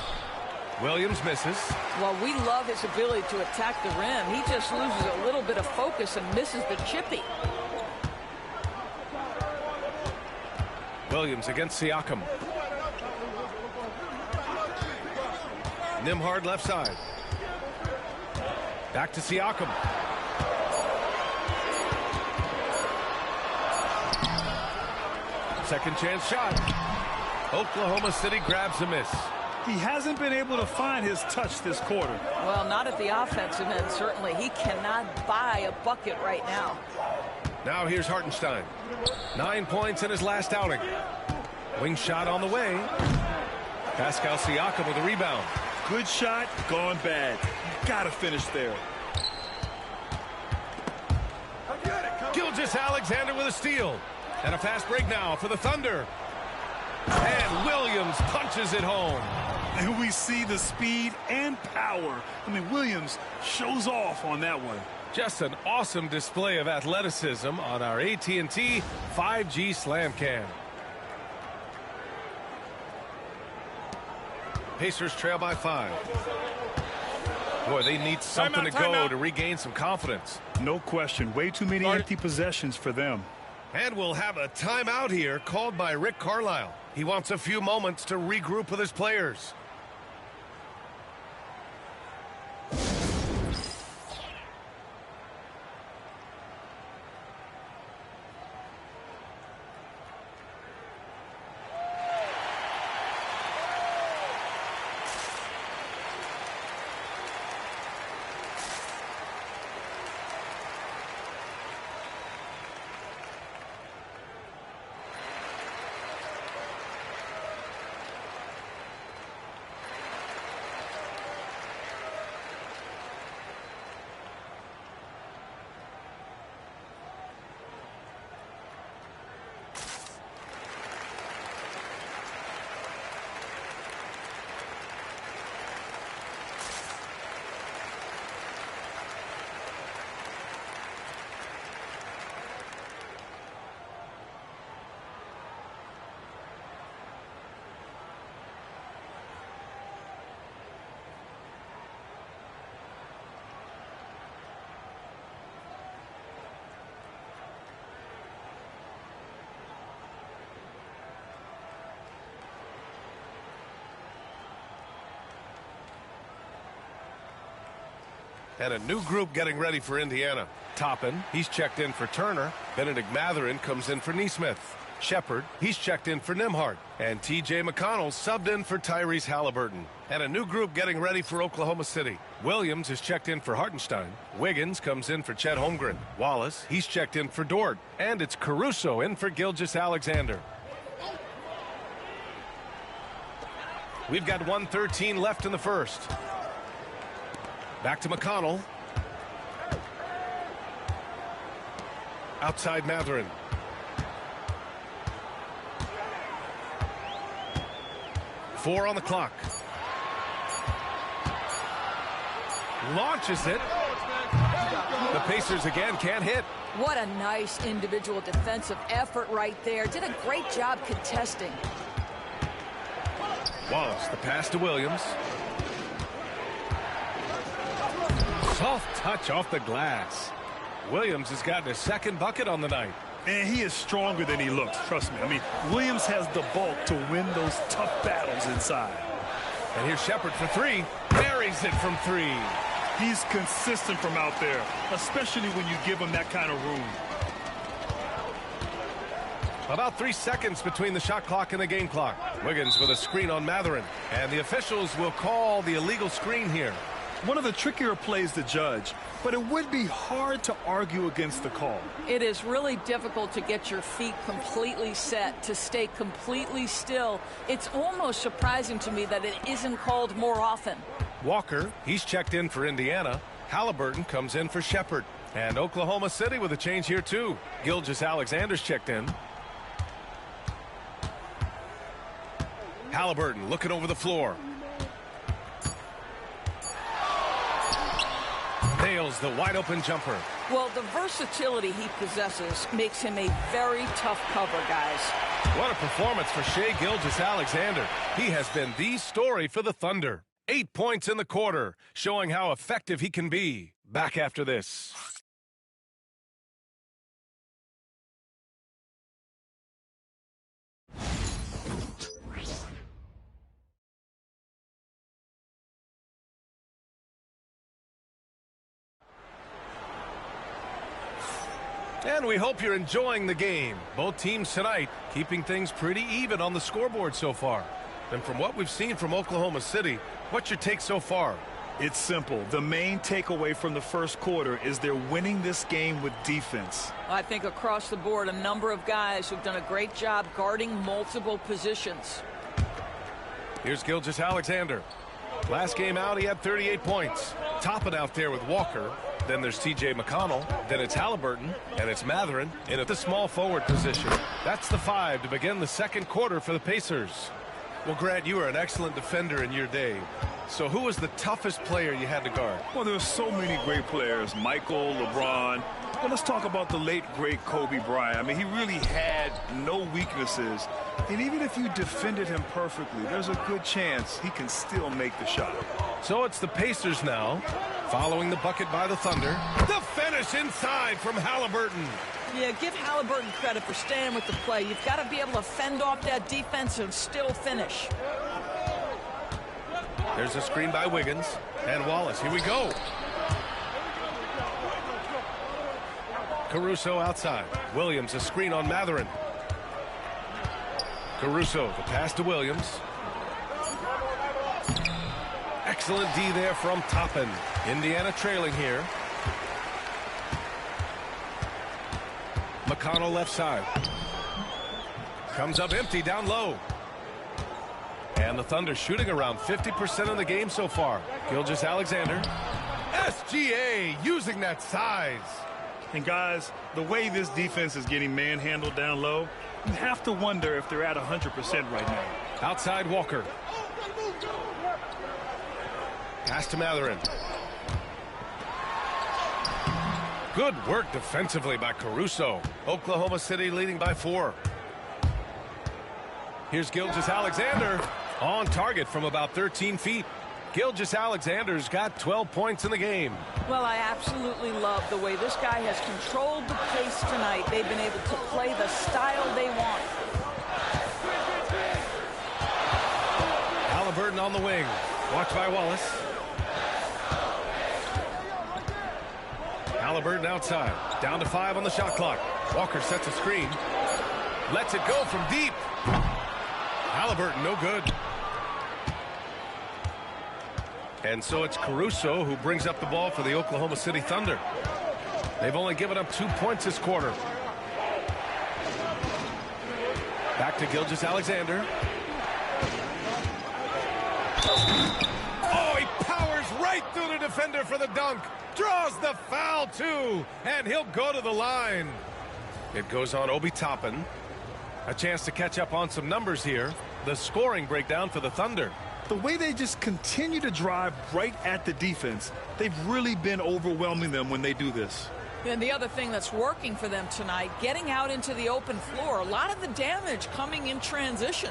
Williams misses. Well, we love his ability to attack the rim. He just loses a little bit of focus and misses the chippy. Williams against Siakam. Nembhard left side. Back to Siakam. Second chance shot. Oklahoma City grabs a miss. He hasn't been able to find his touch this quarter. Well, not at the offensive end, certainly. He cannot buy a bucket right now. Now here's Hartenstein. 9 points in his last outing. Wing shot on the way. Pascal Siakam with a rebound. Good shot, gone bad. Gotta finish there. Gilgeous-Alexander with a steal. And a fast break now for the Thunder. And Williams punches it home. And we see the speed and power. I mean, Williams shows off on that one. Just an awesome display of athleticism on our AT&T 5G Slam Cam. Pacers trail by 5. Boy, they need something to go to regain some confidence. No question. Way too many empty possessions for them. And we'll have a timeout here called by Rick Carlisle. He wants a few moments to regroup with his players. And a new group getting ready for Indiana. Toppin, he's checked in for Turner. Benedict Mathurin comes in for Nesmith. Shepard, he's checked in for Nembhard. And T.J. McConnell subbed in for Tyrese Halliburton. And a new group getting ready for Oklahoma City. Williams is checked in for Hartenstein. Wiggins comes in for Chet Holmgren. Wallace, he's checked in for Dort. And it's Caruso in for Gilgeous-Alexander. We've got 1:13 left in the first. Back to McConnell. Outside Mathurin. Four on the clock. Launches it. The Pacers again can't hit. What a nice individual defensive effort right there. Did a great job contesting. Wallace, the pass to Williams. Soft touch off the glass. Williams has gotten his second bucket on the night. And he is stronger than he looks, trust me. I mean, Williams has the bulk to win those tough battles inside. And here's Shepard for three. Buries it from three. He's consistent from out there, especially when you give him that kind of room. About 3 seconds between the shot clock and the game clock. Wiggins with a screen on Mathurin. And the officials will call the illegal screen here. One of the trickier plays to judge, but it would be hard to argue against the call. It is really difficult to get your feet completely set, to stay completely still. It's almost surprising to me that it isn't called more often. Walker, he's checked in for Indiana. Halliburton comes in for Shepard. And Oklahoma City with a change here too. Gilgeous-Alexander's checked in. Halliburton looking over the floor. Nails the wide open jumper. Well, the versatility he possesses makes him a very tough cover, guys. What a performance for Shai Gilgeous-Alexander. He has been the story for the Thunder. 8 points in the quarter, showing how effective he can be. Back after this. And we hope you're enjoying the game. Both teams tonight keeping things pretty even on the scoreboard so far. And from what we've seen from Oklahoma City, what's your take so far? It's simple. The main takeaway from the first quarter is they're winning this game with defense. I think across the board, a number of guys who've done a great job guarding multiple positions. Here's Gilgeous-Alexander. Last game out, he had 38 points. Topping out there with Walker. Then there's T.J. McConnell. Then it's Halliburton. And it's Mathurin in at the small forward position. That's the 5 to begin the second quarter for the Pacers. Well, Grant, you were an excellent defender in your day. So who was the toughest player you had to guard? Well, there were so many great players. Michael, LeBron. Well, let's talk about the late, great Kobe Bryant. I mean, he really had no weaknesses. And even if you defended him perfectly, there's a good chance he can still make the shot. So it's the Pacers now, following the bucket by the Thunder. The finish inside from Halliburton. Yeah, give Halliburton credit for staying with the play. You've got to be able to fend off that defense and still finish. There's a screen by Wiggins. And Wallace, here we go. Caruso outside. Williams, a screen on Mathurin. Caruso, the pass to Williams. Excellent D there from Toppin. Indiana trailing here. McConnell left side. Comes up empty down low. And the Thunder shooting around 50% of the game so far. Gilgeous-Alexander. SGA using that size. And guys, the way this defense is getting manhandled down low, you have to wonder if they're at 100% right now. Outside Walker. Pass to Mathurin. Good work defensively by Caruso. Oklahoma City leading by 4. Here's Gilgeous-Alexander on target from about 13 feet. Gilgeous-Alexander's got 12 points in the game. Well, I absolutely love the way this guy has controlled the pace tonight. They've been able to play the style they want. Halliburton on the wing. Watched by Wallace. Halliburton outside. Down to 5 on the shot clock. Walker sets a screen. Lets it go from deep. Halliburton no good. And so it's Caruso who brings up the ball for the Oklahoma City Thunder. They've only given up 2 points this quarter. Back to Gilgeous-Alexander. Oh, he powers right through the defender for the dunk. Draws the foul, too. And he'll go to the line. It goes on Obi Toppin. A chance to catch up on some numbers here. The scoring breakdown for the Thunder. The way they just continue to drive right at the defense, they've really been overwhelming them when they do this. And the other thing that's working for them tonight, getting out into the open floor. A lot of the damage coming in transition.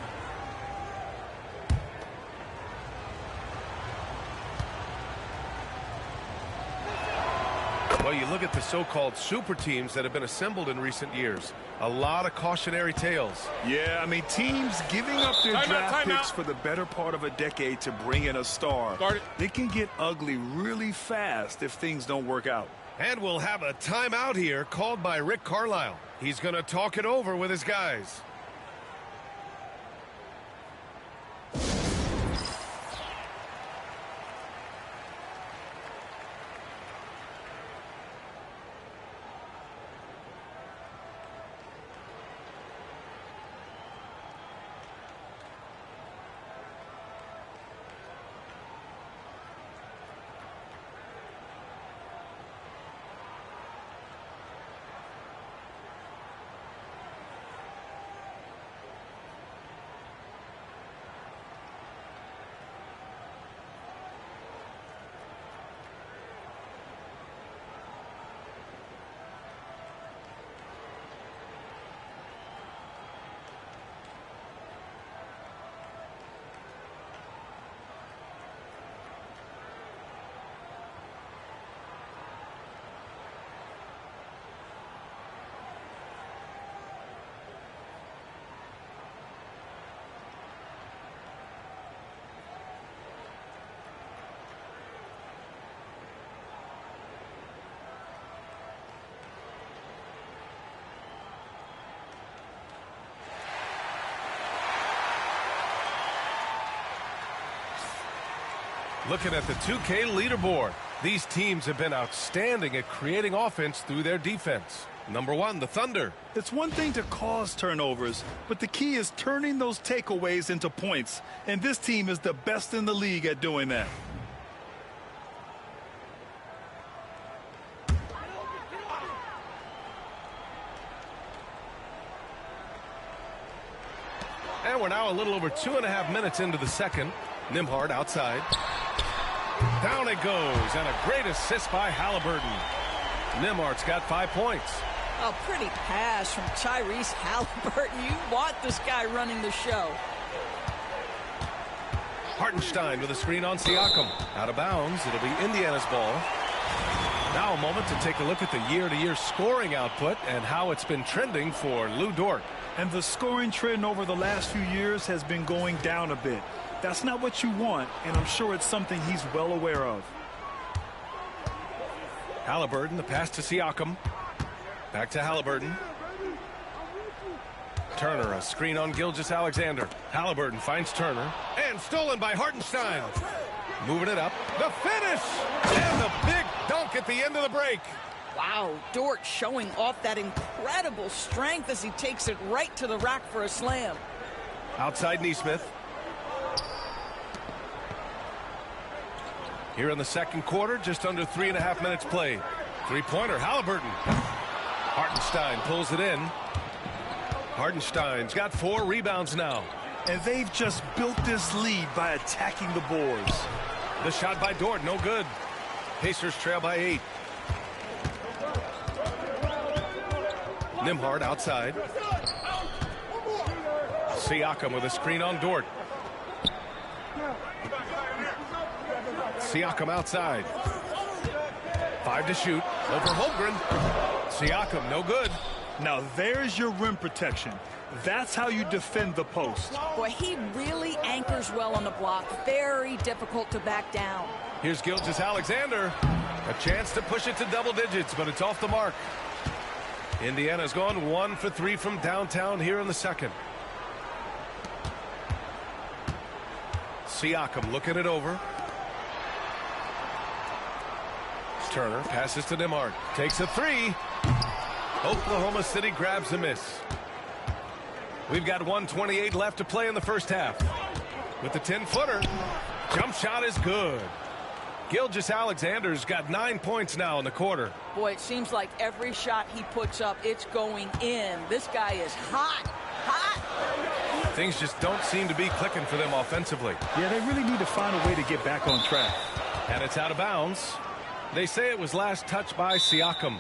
Well, you look at the so-called super teams that have been assembled in recent years. A lot of cautionary tales. Yeah, I mean, teams giving up their draft picks for the better part of a decade to bring in a star. It can get ugly really fast if things don't work out. And we'll have a timeout here called by Rick Carlisle. He's going to talk it over with his guys. Looking at the 2K leaderboard, these teams have been outstanding at creating offense through their defense. Number 1, the Thunder. It's one thing to cause turnovers, but the key is turning those takeaways into points. And this team is the best in the league at doing that. And we're now a little over 2.5 minutes into the second. Nembhard outside. Down it goes, and a great assist by Halliburton. Nembhard's got 5 points. A pretty pass from Tyrese Halliburton. You want this guy running the show. Hartenstein with a screen on Siakam. Out of bounds. It'll be Indiana's ball. Now a moment to take a look at the year-to-year scoring output and how it's been trending for Lou Dort. And the scoring trend over the last few years has been going down a bit. That's not what you want, and I'm sure it's something he's well aware of. Halliburton, the pass to Siakam. Back to Halliburton. Turner, a screen on Gilgeous-Alexander. Halliburton finds Turner. And stolen by Hartenstein. Moving it up. The finish! And the big dunk at the end of the break. Wow, Dort showing off that incredible strength as he takes it right to the rack for a slam. Outside Nesmith. Here in the second quarter, just under 3.5 minutes played. Three-pointer, Halliburton. Hartenstein pulls it in. Hartenstein's got 4 rebounds now. And they've just built this lead by attacking the boards. The shot by Dort, no good. Pacers trail by 8. Nembhard outside. Siakam with a screen on Dort. Siakam outside. 5 to shoot. Over Holmgren. Siakam, no good. Now there's your rim protection. That's how you defend the post. Boy, he really anchors well on the block. Very difficult to back down. Here's Gilgeous-Alexander. A chance to push it to double digits, but it's off the mark. Indiana's gone 1 for 3 from downtown here in the second. Siakam looking it over. Turner passes to Nembhard. Takes a 3. Oklahoma City grabs a miss. We've got 1:28 left to play in the first half. With the 10-footer. Jump shot is good. Gilgeous-Alexander's got 9 points now in the quarter. Boy, it seems like every shot he puts up, it's going in. This guy is hot. Hot. Things just don't seem to be clicking for them offensively. Yeah, they really need to find a way to get back on track. And it's out of bounds. They say it was last touched by Siakam.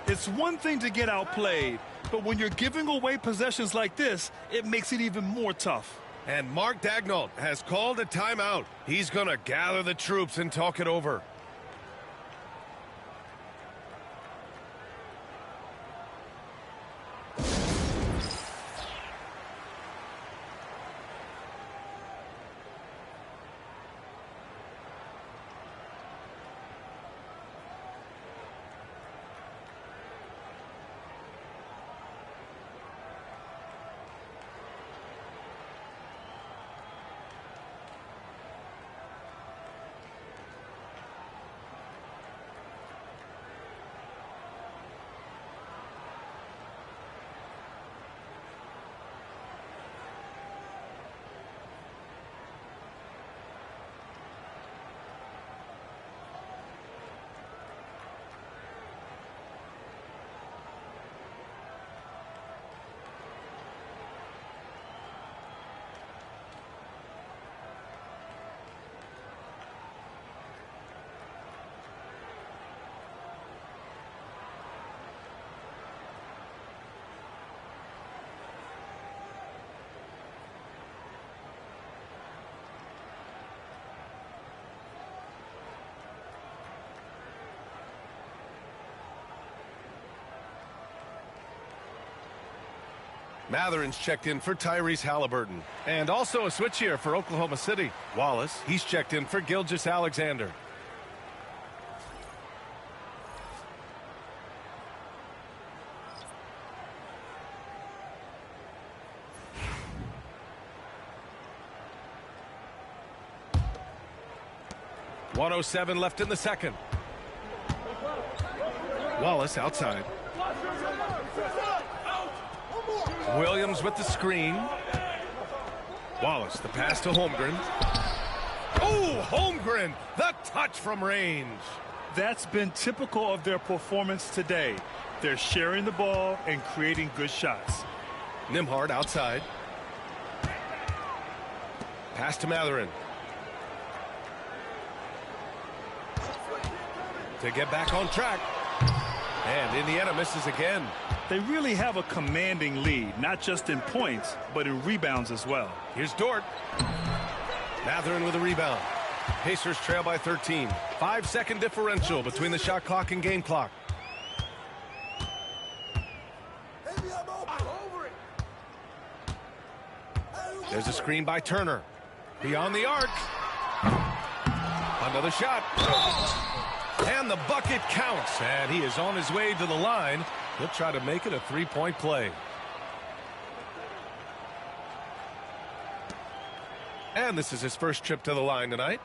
It's one thing to get outplayed, but when you're giving away possessions like this, it makes it even more tough. And Mark Daigneault has called a timeout. He's going to gather the troops and talk it over. Matherin's checked in for Tyrese Halliburton. And also a switch here for Oklahoma City. Wallace, he's checked in for Gilgeous-Alexander. 1:07 left in the second. Wallace outside. Williams with the screen. Wallace, the pass to Holmgren. Oh, Holmgren, the touch from range. That's been typical of their performance today. They're sharing the ball and creating good shots. Nimhard outside. Pass to Matherin. To get back on track. And Indiana misses again. They really have a commanding lead, not just in points, but in rebounds as well. Here's Dort. Matherin with a rebound. Pacers trail by 13. 5-second differential between the shot clock and game clock. There's a screen by Turner. Beyond the arc. Another shot. And the bucket counts. And he is on his way to the line. He'll try to make it a three-point play. And this is his first trip to the line tonight.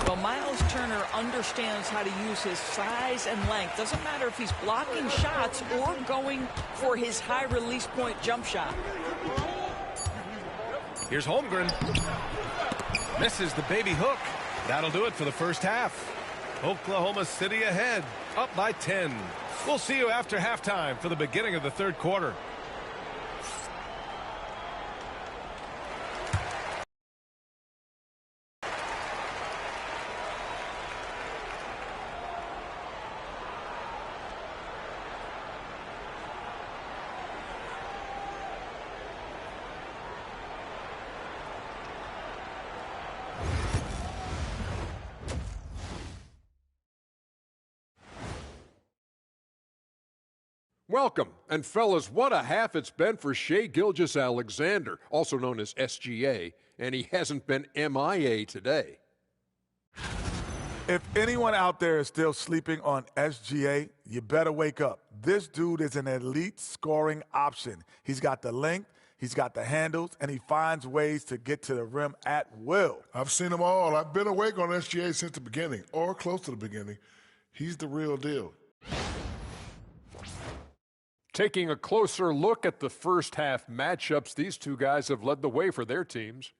Well, Miles Turner understands how to use his size and length. Doesn't matter if he's blocking shots or going for his high release point jump shot. Here's Holmgren. Misses the baby hook. That'll do it for the first half. Oklahoma City ahead, up by 10. We'll see you after halftime for the beginning of the third quarter. Welcome. And fellas, what a half it's been for Shai Gilgeous-Alexander, also known as SGA, and he hasn't been MIA today. If anyone out there is still sleeping on SGA, you better wake up. This dude is an elite scoring option. He's got the length, he's got the handles, and he finds ways to get to the rim at will. I've seen them all. I've been awake on SGA since the beginning, or close to the beginning. He's the real deal. Taking a closer look at the first half matchups, these two guys have led the way for their teams.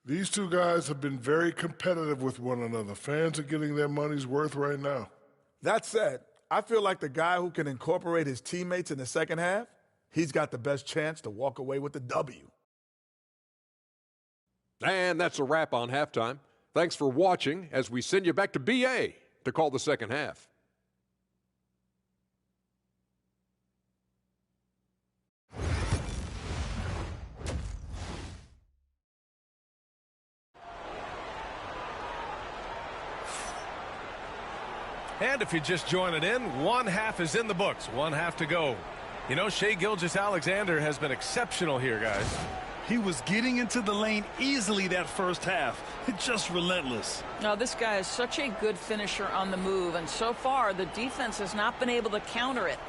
These two guys have been very competitive with one another. Fans are getting their money's worth right now. That said, I feel like the guy who can incorporate his teammates in the second half, he's got the best chance to walk away with the W. And that's a wrap on halftime. Thanks for watching as we send you back to BA to call the second half. And if you're just joining in, one half is in the books. One half to go. You know, Shai Gilgeous-Alexander has been exceptional here, guys. He was getting into the lane easily that first half. Just relentless. Now, this guy is such a good finisher on the move, and so far the defense has not been able to counter it.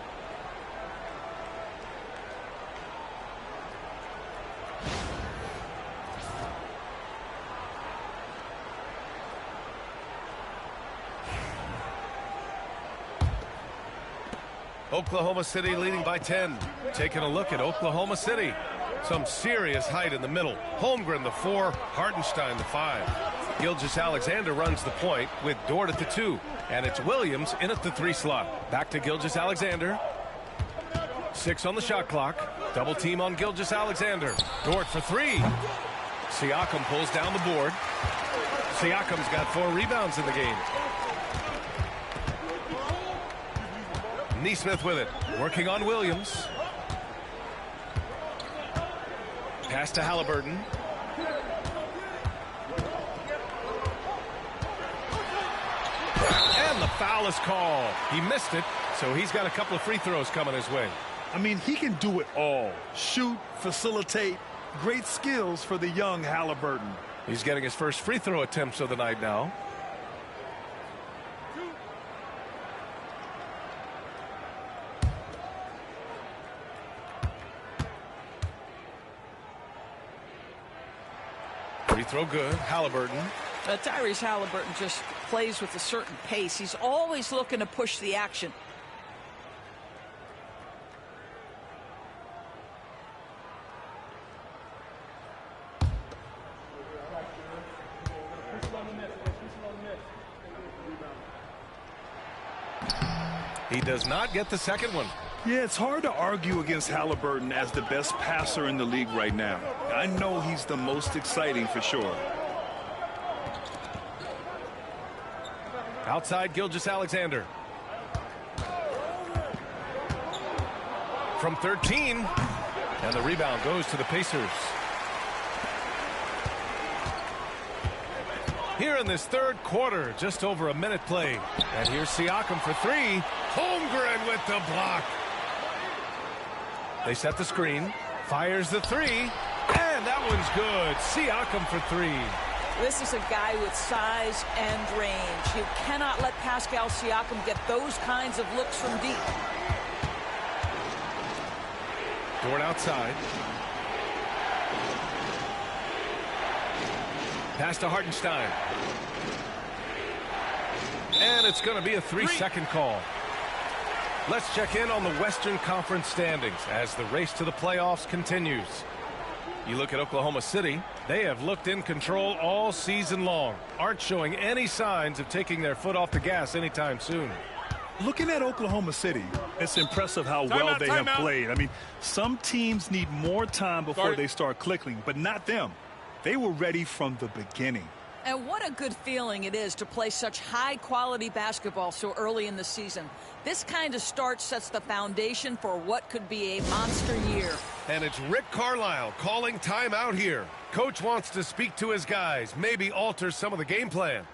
Oklahoma City leading by 10. Taking a look at Oklahoma City. Some serious height in the middle. Holmgren, the 4. Hartenstein, the 5. Gilgeous-Alexander runs the point with Dort at the 2. And it's Williams in at the 3 slot. Back to Gilgeous-Alexander. 6 on the shot clock. Double team on Gilgeous-Alexander. Dort for 3. Siakam pulls down the board. Siakam's got 4 rebounds in the game. Neesmith with it, working on Williams. Pass to Halliburton. And the foul is called. He missed it, so he's got a couple of free throws coming his way. I mean, he can do it all. Shoot, facilitate, great skills for the young Halliburton. He's getting his first free throw attempts of the night now. Free throw good. Halliburton. Tyrese Halliburton just plays with a certain pace. He's always looking to push the action. He does not get the second one. Yeah, it's hard to argue against Halliburton as the best passer in the league right now. I know he's the most exciting for sure. Outside Gilgeous-Alexander. From 13. And the rebound goes to the Pacers. Here in this third quarter, just over a minute played. And here's Siakam for three. Holmgren with the block. They set the screen. Fires the three. And that one's good. Siakam for three. This is a guy with size and range. You cannot let Pascal Siakam get those kinds of looks from deep. Dort outside. Pass to Hartenstein. And it's going to be a 3-second call. Let's check in on the Western Conference standings as the race to the playoffs continues. You look at Oklahoma City, they have looked in control all season long, aren't showing any signs of taking their foot off the gas anytime soon. Looking at Oklahoma City, it's impressive how well they have played. I mean, some teams need more time before they start clicking, but not them. They were ready from the beginning. And what a good feeling it is to play such high-quality basketball so early in the season. This kind of start sets the foundation for what could be a monster year. And it's Rick Carlisle calling timeout here. Coach wants to speak to his guys, maybe alter some of the game plan.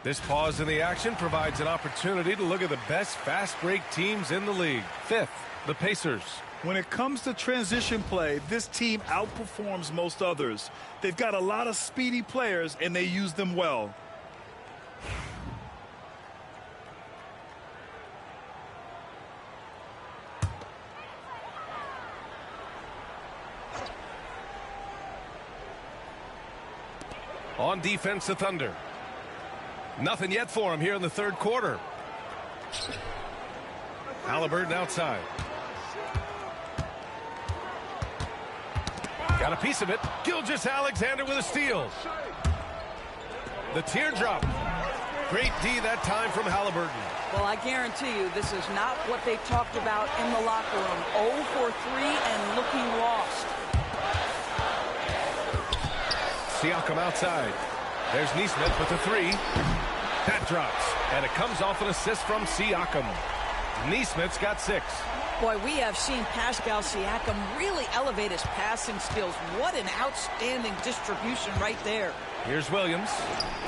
This pause in the action provides an opportunity to look at the best fast break teams in the league. Fifth, the Pacers. When it comes to transition play, this team outperforms most others. They've got a lot of speedy players, and they use them well. On defense, the Thunder. Nothing yet for him here in the third quarter. Halliburton outside. Got a piece of it. Gilgeous-Alexander with a steal. The teardrop. Great D that time from Halliburton. Well, I guarantee you this is not what they talked about in the locker room. 0 for 3 and looking lost. Siakam outside. There's Nesmith with the three. That drops, and it comes off an assist from Siakam. Nesmith's got 6. Boy, we have seen Pascal Siakam really elevate his passing skills. What an outstanding distribution right there. Here's Williams,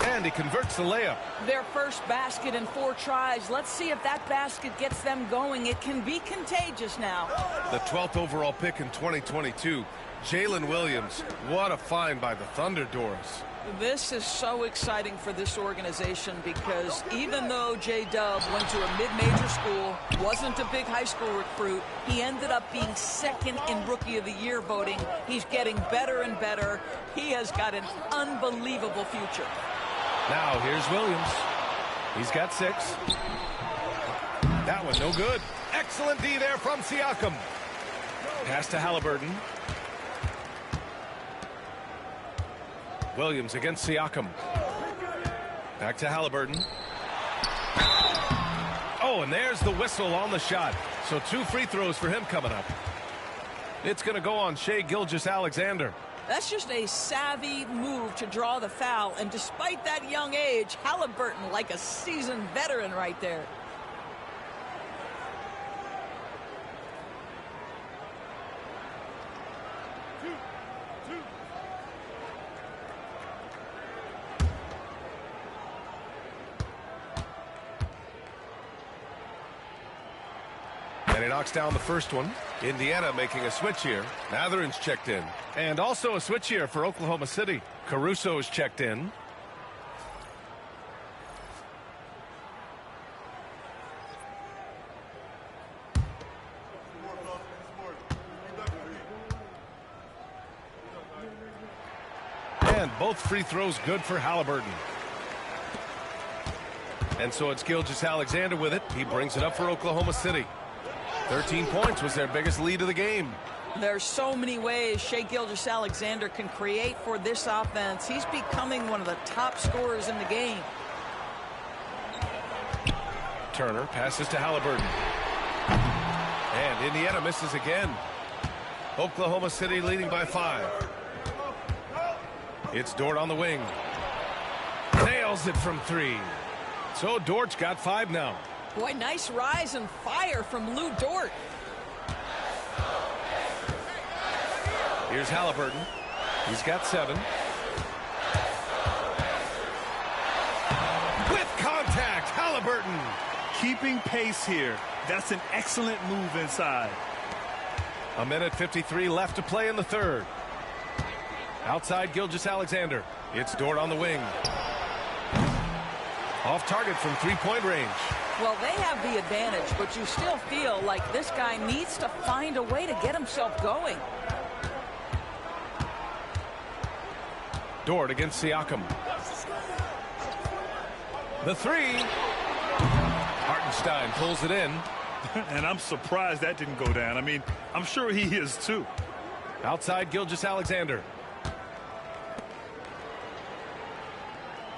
and he converts the layup. Their first basket in 4 tries. Let's see if that basket gets them going. It can be contagious now. The 12th overall pick in 2022, Jalen Williams. What a find by the Thunder, Doris. This is so exciting for this organization because even though J-Dub went to a mid-major school, wasn't a big high school recruit, he ended up being second in Rookie of the Year voting. He's getting better and better. He has got an unbelievable future. Now here's Williams. He's got 6. That one no good. Excellent D there from Siakam. Pass to Halliburton. Williams against Siakam. Back to Halliburton. Oh, and there's the whistle on the shot. So 2 free throws for him coming up. It's going to go on Shai Gilgeous-Alexander. That's just a savvy move to draw the foul. And despite that young age, Halliburton like a seasoned veteran right there. And he knocks down the first one. Indiana making a switch here. Mathurin's checked in. And also a switch here for Oklahoma City. Caruso's checked in. And both free throws good for Halliburton. And so it's Gilgeous-Alexander with it. He brings it up for Oklahoma City. 13 points was their biggest lead of the game. There's so many ways Shai Gilgeous-Alexander can create for this offense. He's becoming one of the top scorers in the game. Turner passes to Halliburton. And Indiana misses again. Oklahoma City leading by 5. It's Dort on the wing. Nails it from 3. So Dort's got 5 now. Boy, nice rise and fire from Lou Dort. Here's Halliburton. He's got 7. With contact, Halliburton. Keeping pace here. That's an excellent move inside. 1:53 left to play in the third. Outside Gilgeous-Alexander. It's Dort on the wing. Off target from 3-point range. Well, they have the advantage, but you still feel like this guy needs to find a way to get himself going. Dort against Siakam. The 3. Hartenstein pulls it in. And I'm surprised that didn't go down. I mean, I'm sure he is too. Outside Gilgeous-Alexander.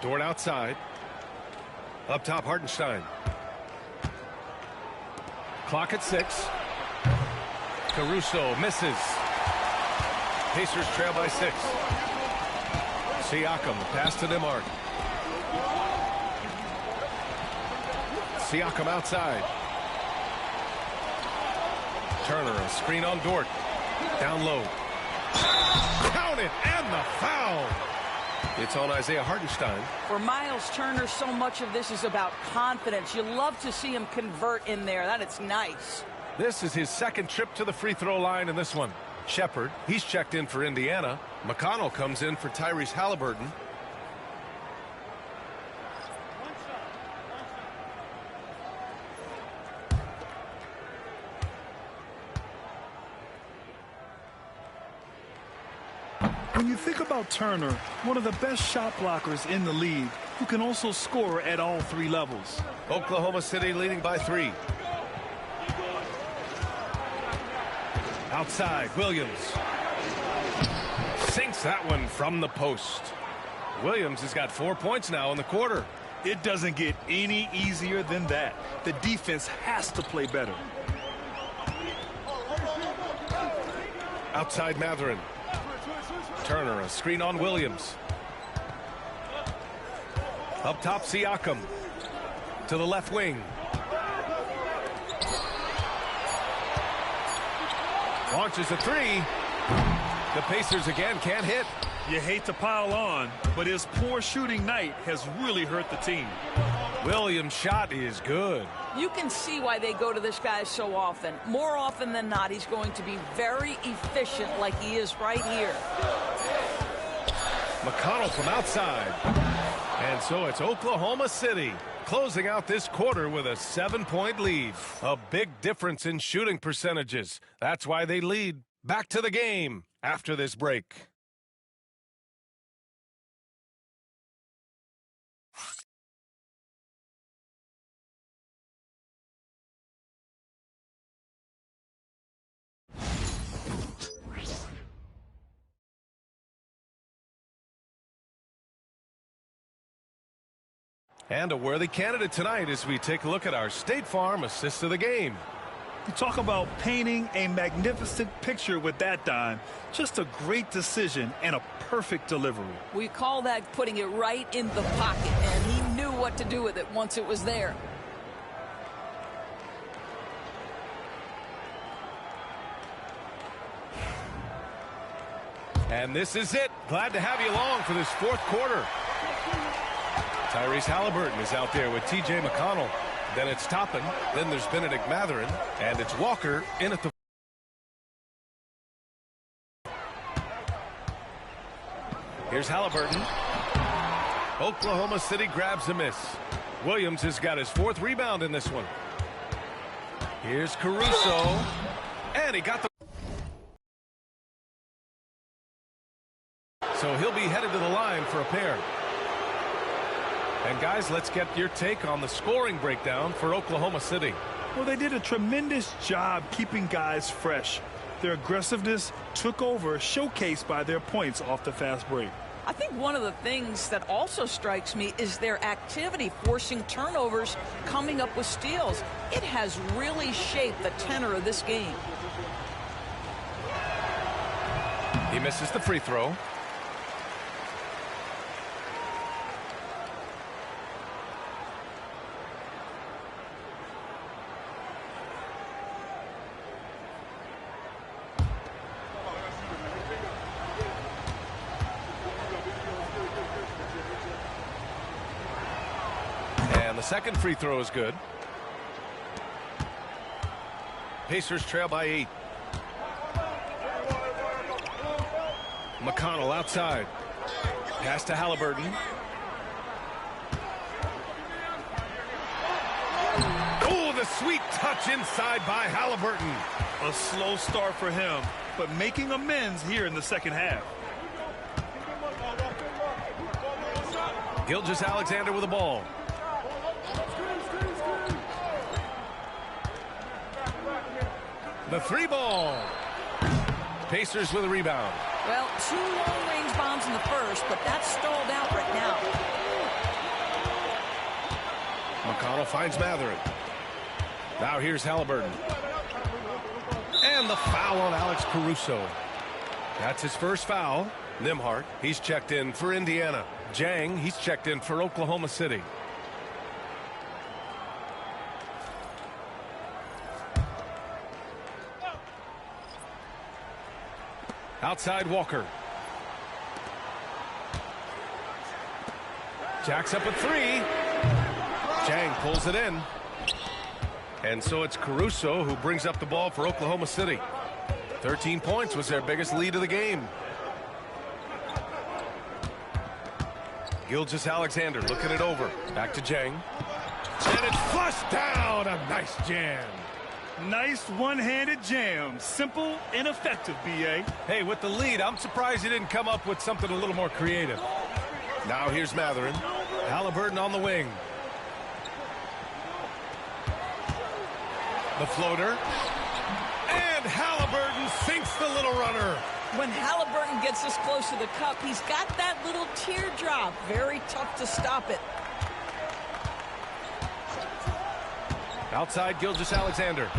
Dort outside. Up top, Hartenstein. Clock at 6. Caruso misses. Pacers trail by 6. Siakam, pass to Nembhard. Siakam outside. Turner, a screen on Dort. Down low. Count it, and the foul. It's on Isaiah Hartenstein. For Miles Turner, so much of this is about confidence. You love to see him convert in there. That it's nice. This is his second trip to the free throw line in this one. Shepard, he's checked in for Indiana. McConnell comes in for Tyrese Halliburton. When you think about Turner, one of the best shot blockers in the league, who can also score at all 3 levels. Oklahoma City leading by 3. Outside, Williams. Sinks that one from the post. Williams has got 4 points now in the quarter. It doesn't get any easier than that. The defense has to play better. Outside Mathurin. Turner, a screen on Williams. Up top, Siakam. To the left wing. Launches a 3. The Pacers again can't hit. You hate to pile on, but his poor shooting night has really hurt the team. Williams' shot is good. You can see why they go to this guy so often. More often than not, he's going to be very efficient like he is right here. McConnell from outside. And so it's Oklahoma City closing out this quarter with a 7-point lead. A big difference in shooting percentages. That's why they lead. Back to the game after this break. And a worthy candidate tonight as we take a look at our State Farm assist of the game. You talk about painting a magnificent picture with that dime. Just a great decision and a perfect delivery. We call that putting it right in the pocket, and he knew what to do with it once it was there. And this is it. Glad to have you along for this fourth quarter. Tyrese Halliburton is out there with T.J. McConnell. Then it's Toppin. Then there's Benedict Mathurin. And it's Walker in at the... Here's Halliburton. Oklahoma City grabs a miss. Williams has got his fourth rebound in this one. Here's Caruso. And he got the... So he'll be headed to the line for a pair. And guys, let's get your take on the scoring breakdown for Oklahoma City. Well, they did a tremendous job keeping guys fresh. Their aggressiveness took over, showcased by their points off the fast break. I think one of the things that also strikes me is their activity, forcing turnovers, coming up with steals. It has really shaped the tenor of this game. He misses the free throw. Second free throw is good. Pacers trail by 8. McConnell outside. Pass to Halliburton. Oh, the sweet touch inside by Halliburton. A slow start for him, but making amends here in the second half. Gilgeous-Alexander with the ball. The three ball. Pacers with a rebound. Well, 2 long-range bombs in the first, but that's stalled out right now. McConnell finds Mathurin. Now here's Halliburton. And the foul on Alex Caruso. That's his first foul. Nembhard, he's checked in for Indiana. Jang, he's checked in for Oklahoma City. Outside Walker. Jacks up a 3. Jang pulls it in. And so it's Caruso who brings up the ball for Oklahoma City. 13 points was their biggest lead of the game. Gilgeous-Alexander looking it over. Back to Jang. And it's flushed down. A nice jam. Nice one-handed jam. Simple and effective, B.A. Hey, with the lead, I'm surprised he didn't come up with something a little more creative. Now here's Mathurin. Halliburton on the wing. The floater. And Halliburton sinks the little runner. When Halliburton gets this close to the cup, he's got that little teardrop. Very tough to stop it. Outside Gilgeous-Alexander.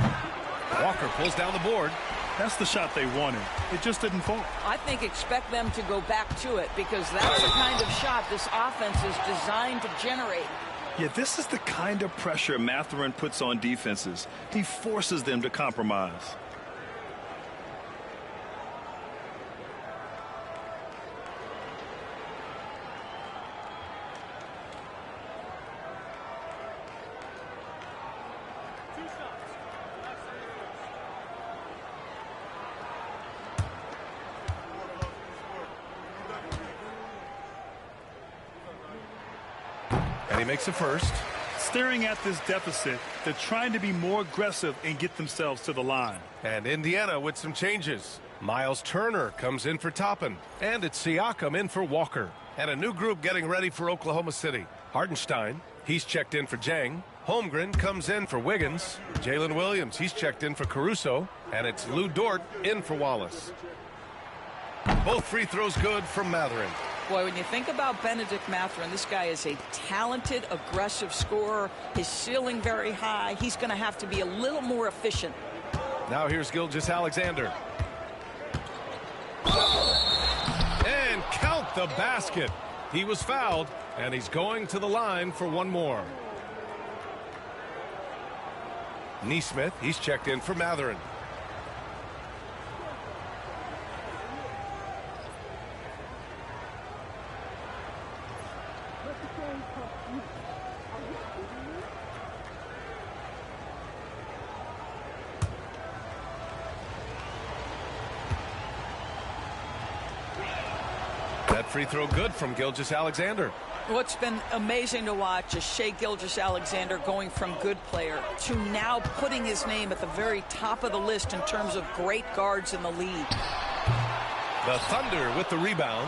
Walker pulls down the board. That's the shot they wanted. It just didn't fall. I think expect them to go back to it because that's the kind of shot this offense is designed to generate. Yeah, this is the kind of pressure Mathurin puts on defenses. He forces them to compromise. And he makes a first. Staring at this deficit, they're trying to be more aggressive and get themselves to the line. And Indiana with some changes. Miles Turner comes in for Toppin. And it's Siakam in for Walker. And a new group getting ready for Oklahoma City. Hartenstein, he's checked in for Jang. Holmgren comes in for Wiggins. Jalen Williams, he's checked in for Caruso. And it's Lou Dort in for Wallace. Both free throws good from Mathurin. Boy, when you think about Benedict Mathurin, this guy is a talented, aggressive scorer. His ceiling very high. He's going to have to be a little more efficient. Now here's Gilgeous-Alexander. And count the basket. He was fouled, and he's going to the line for one more. Nesmith, he's checked in for Mathurin. That free throw good from Gilgeous-Alexander. What's been amazing to watch is Shai Gilgeous-Alexander going from good player to now putting his name at the very top of the list in terms of great guards in the league. The Thunder with the rebound.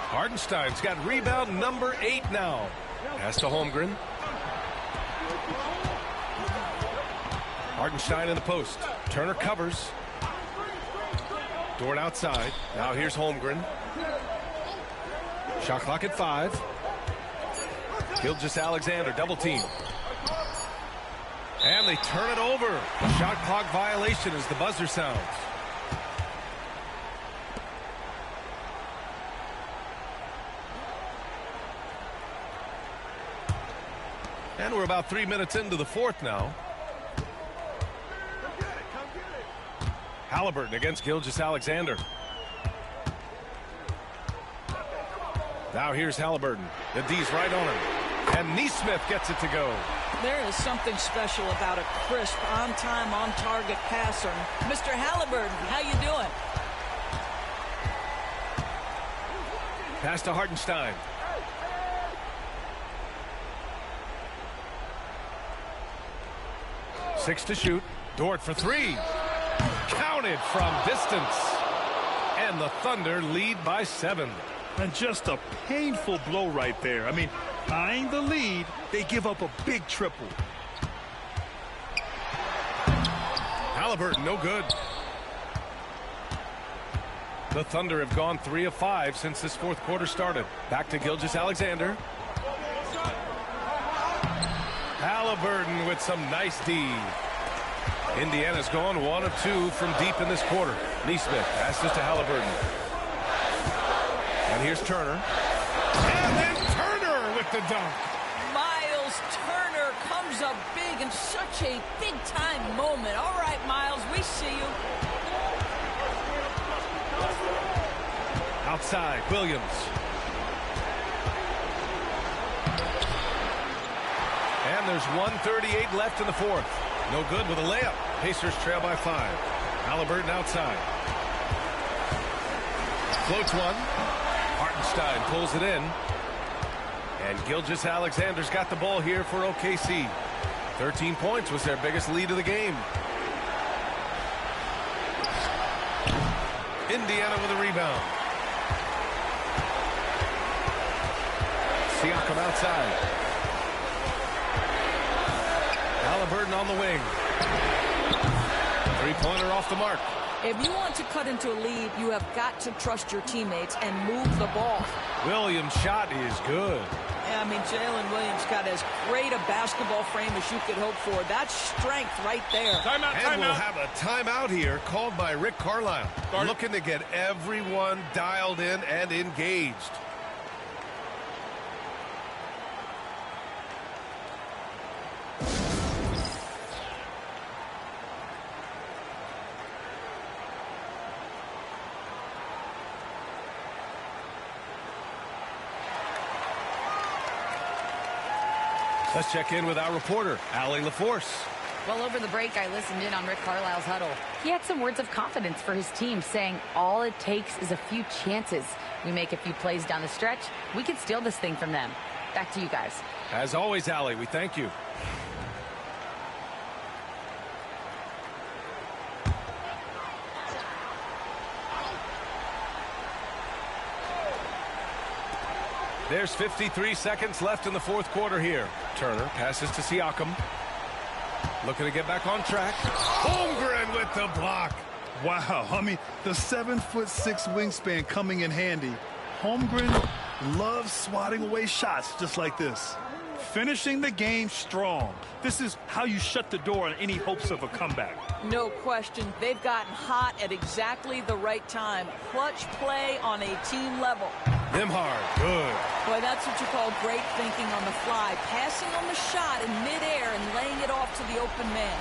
Hartenstein's got rebound number 8 now. Pass to Holmgren. Hartenstein in the post. Turner covers. Dort outside. Now here's Holmgren. Shot clock at 5. Gilgeous-Alexander double team. And they turn it over. A shot clock violation as the buzzer sounds. And we're about 3 minutes into the fourth now. Halliburton against Gilgeous-Alexander. Now here's Halliburton. The D's right on him. And Nesmith gets it to go. There is something special about a crisp, on-time, on-target passer. Mr. Halliburton, how you doing? Pass to Hartenstein. Six to shoot. Dort for 3. Counted from distance. And the Thunder lead by 7. And just a painful blow right there. I mean, eyeing the lead, they give up a big triple. Halliburton, no good. The Thunder have gone 3 of 5 since this fourth quarter started. Back to Gilgeous-Alexander. Halliburton with some nice D. Indiana's gone 1 of 2 from deep in this quarter. Nesmith passes to Halliburton. And here's Turner. And then Turner with the dunk. Miles Turner comes up big in such a big-time moment. All right, Miles, we see you. Outside, Williams. And there's 1:38 left in the fourth. No good with a layup. Pacers trail by 5. Halliburton outside. Floats one. Hartenstein pulls it in. And Gilgeous-Alexander's got the ball here for OKC. 13 points was their biggest lead of the game. Indiana with a rebound. Siakam outside. Halliburton on the wing. Three-pointer off the mark. If you want to cut into a lead, you have got to trust your teammates and move the ball. Williams' shot is good. Yeah, I mean, Jalen Williams got as great a basketball frame as you could hope for. That's strength right there. Timeout, and we'll have a timeout here called by Rick Carlisle. Looking to get everyone dialed in and engaged. Let's check in with our reporter, Allie LaForce. Well, over the break, I listened in on Rick Carlisle's huddle. He had some words of confidence for his team, saying all it takes is a few chances. We make a few plays down the stretch, we can steal this thing from them. Back to you guys. As always, Allie, we thank you. There's 53 seconds left in the fourth quarter here. Turner passes to Siakam. Looking to get back on track. Holmgren with the block. Wow, I mean, the 7'6" wingspan coming in handy. Holmgren loves swatting away shots just like this. Finishing the game strong. This is how you shut the door on any hopes of a comeback. No question. They've gotten hot at exactly the right time. Clutch play on a team level. Nembhard, good. Boy, that's what you call great thinking on the fly. Passing on the shot in midair and laying it off to the open man.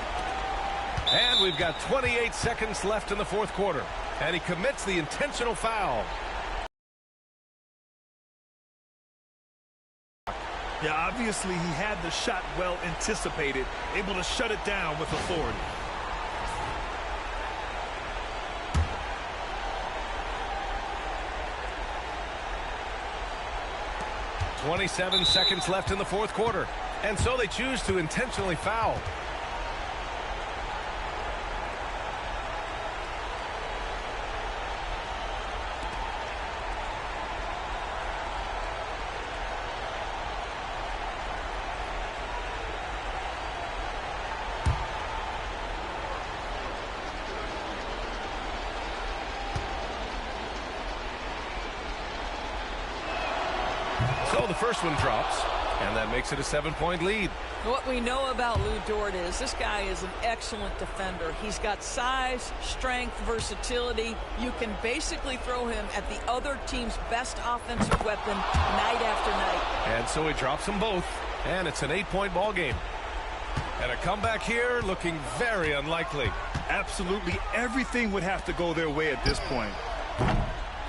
And we've got 28 seconds left in the fourth quarter. And he commits the intentional foul. Yeah, obviously he had the shot well anticipated, able to shut it down with authority. .27 seconds left in the fourth quarter. And so they choose to intentionally foul. So the first one drops, and that makes it a 7-point lead. What we know about Lou Dort is this guy is an excellent defender. He's got size, strength, versatility. You can basically throw him at the other team's best offensive weapon night after night. And so he drops them both, and it's an 8-point ball game. And a comeback here looking very unlikely. Absolutely everything would have to go their way at this point.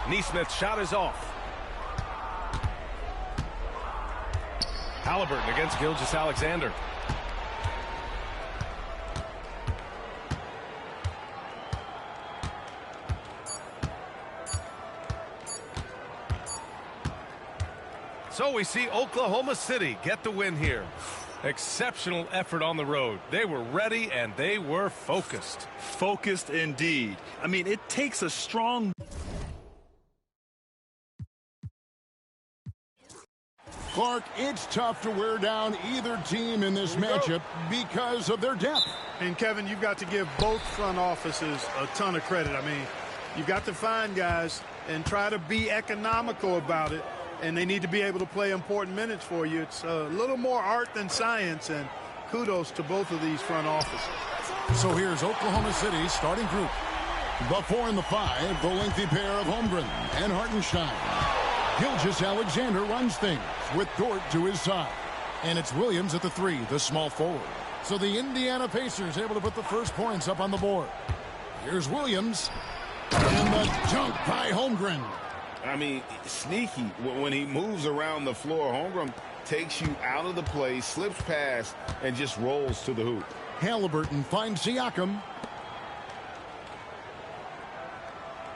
Neesmith's shot is off. Halliburton against Gilgeous-Alexander. So we see Oklahoma City get the win here. Exceptional effort on the road. They were ready and they were focused. Focused indeed. I mean, it takes a strong... Clark, it's tough to wear down either team in this matchup because of their depth. And, Kevin, you've got to give both front offices a ton of credit. I mean, you've got to find guys and try to be economical about it, and they need to be able to play important minutes for you. It's a little more art than science, and kudos to both of these front offices. So here's Oklahoma City's starting group. The 4 and the 5, the lengthy pair of Holmgren and Hartenstein. Gilgeous-Alexander runs things with Dort to his side. And it's Williams at the 3, the small forward. So the Indiana Pacers able to put the first points up on the board. Here's Williams. And the dunk by Holmgren. I mean, sneaky. When he moves around the floor, Holmgren takes you out of the play, slips past, and just rolls to the hoop. Halliburton finds Siakam.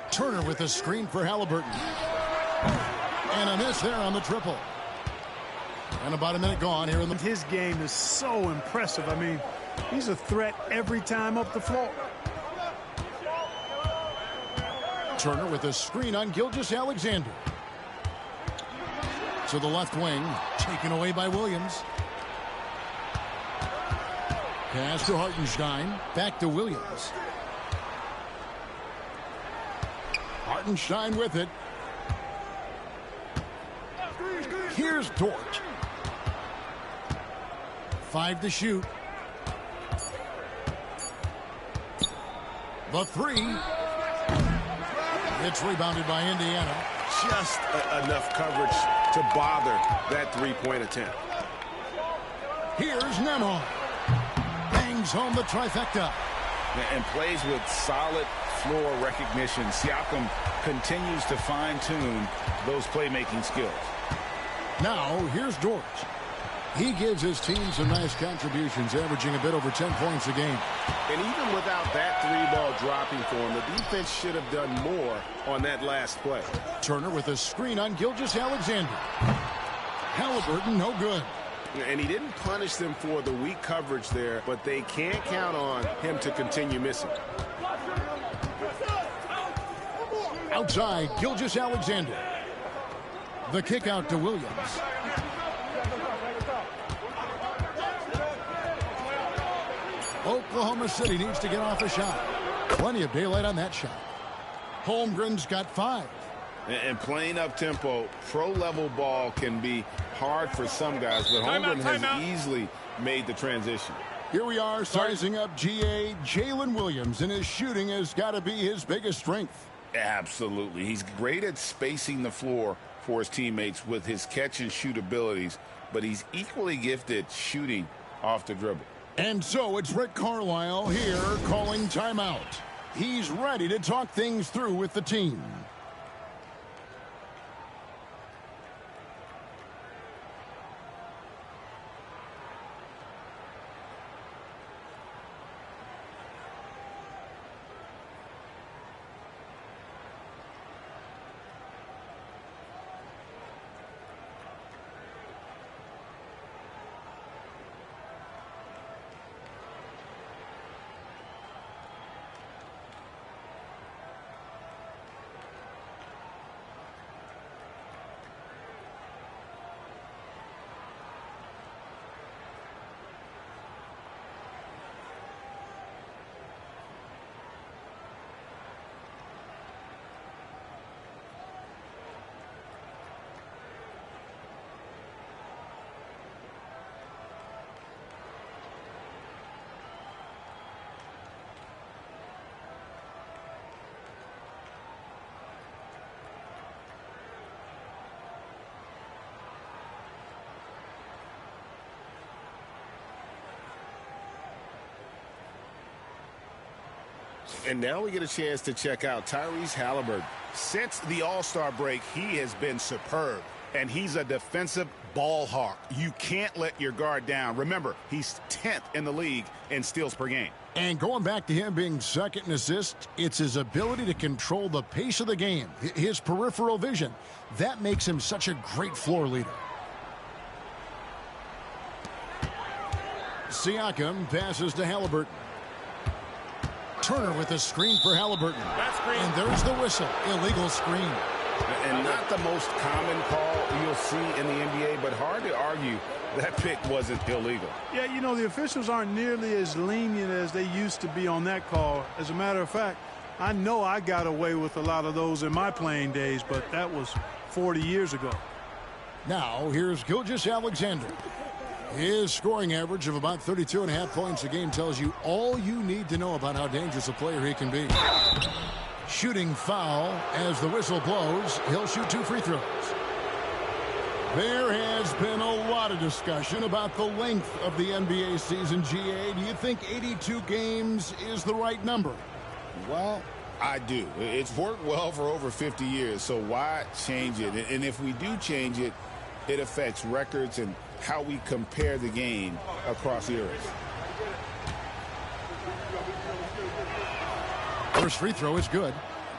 Turner with a screen for Halliburton. And a miss there on the triple. And about a minute gone here in the... His game is so impressive. I mean, he's a threat every time up the floor. Turner with a screen on Gilgeous-Alexander. To the left wing, taken away by Williams. Pass to Hartenstein, back to Williams. Hartenstein with it. Here's Dort. 5 to shoot. The 3. It's rebounded by Indiana. Just enough coverage to bother that three-point attempt. Here's Nembhard. Bangs home the trifecta. And plays with solid floor recognition. Siakam continues to fine-tune those playmaking skills. Now, here's Dort. He gives his team some nice contributions, averaging a bit over 10 points a game. And even without that three-ball dropping for him, the defense should have done more on that last play. Turner with a screen on Gilgeous-Alexander. Halliburton, no good. And he didn't punish them for the weak coverage there, but they can't count on him to continue missing. Outside, Gilgeous-Alexander. The kick out to Williams. Oklahoma City needs to get off a shot. Plenty of daylight on that shot. Holmgren's got 5. And playing up-tempo, pro-level ball can be hard for some guys, but Holmgren has easily made the transition. Here we are sizing up GA. Jalen Williams, and his shooting has got to be his biggest strength. Absolutely. He's great at spacing the floor for his teammates with his catch-and-shoot abilities, but he's equally gifted shooting off the dribble. And so it's Rick Carlisle here calling timeout. He's ready to talk things through with the team. And now we get a chance to check out Tyrese Halliburton. Since the All-Star break, he has been superb. And he's a defensive ball hawk. You can't let your guard down. Remember, he's 10th in the league in steals per game. And going back to him being second in assists, it's his ability to control the pace of the game, his peripheral vision. That makes him such a great floor leader. Siakam passes to Halliburton. Turner with a screen for Halliburton. And there's the whistle. Illegal screen. And not the most common call you'll see in the NBA, but hard to argue that pick wasn't illegal. Yeah, you know, the officials aren't nearly as lenient as they used to be on that call. As a matter of fact, I know I got away with a lot of those in my playing days, but that was 40 years ago. Now, here's Gilgeous-Alexander. His scoring average of about 32.5 points a game tells you all you need to know about how dangerous a player he can be. Shooting foul as the whistle blows. He'll shoot 2 free throws. There has been a lot of discussion about the length of the NBA season, GA. Do you think 82 games is the right number? Well, I do. It's worked well for over 50 years, so why change it? And if we do change it, it affects records and how we compare the game across eras. First free throw is good.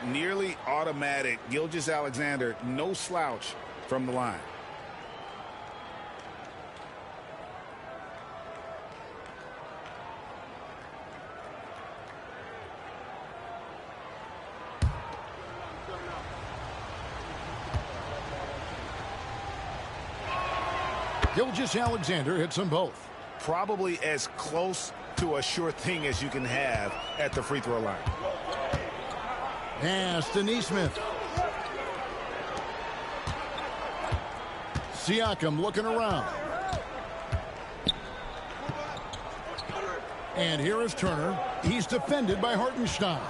Nearly automatic. Gilgeous-Alexander, no slouch from the line. Gilgeous-Alexander hits them both. Probably as close to a sure thing as you can have at the free throw line. Pass to Nesmith. Siakam looking around. And here is Turner. He's defended by Hartenstein.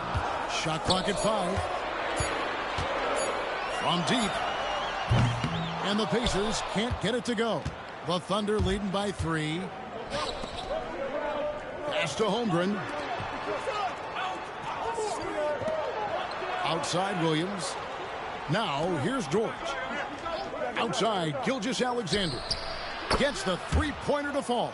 Shot clock at 5. From deep. And the Pacers can't get it to go. The Thunder leading by 3. Pass to Holmgren. Outside Williams. Now here's George. Outside Gilgeous-Alexander. Gets the three-pointer to fall.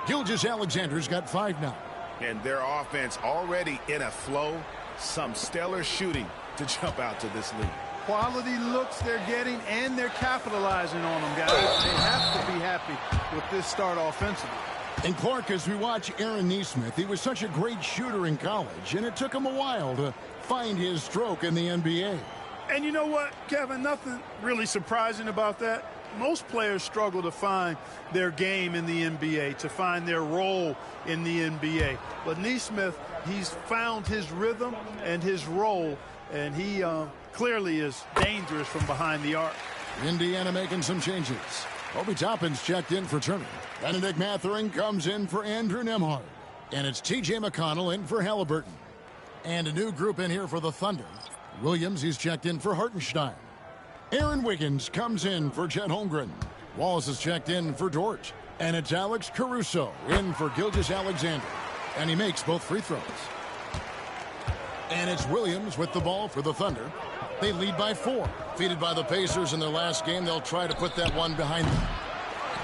Gilgeous-Alexander's got 5 now. And their offense already in a flow. Some stellar shooting to jump out to this lead. Quality looks they're getting, and they're capitalizing on them, guys. They have to be happy with this start offensively. And Clark, as we watch Aaron Nesmith, he was such a great shooter in college, and it took him a while to find his stroke in the NBA. And you know what, Kevin, nothing really surprising about that. Most players struggle to find their game in the NBA, to find their role in the NBA. But Nesmith, he's found his rhythm and his role, and he clearly is dangerous from behind the arc. Indiana making some changes. Obi Toppin's checked in for Turner. Benedict Mathurin comes in for Andrew Nembhard. And it's T.J. McConnell in for Halliburton. And a new group in here for the Thunder. Williams, he's checked in for Hartenstein. Aaron Wiggins comes in for Chet Holmgren. Wallace is checked in for Dort. And it's Alex Caruso in for Gilgeous-Alexander. And he makes both free throws. And it's Williams with the ball for the Thunder. They lead by 4. Defeated by the Pacers in their last game, they'll try to put that one behind them.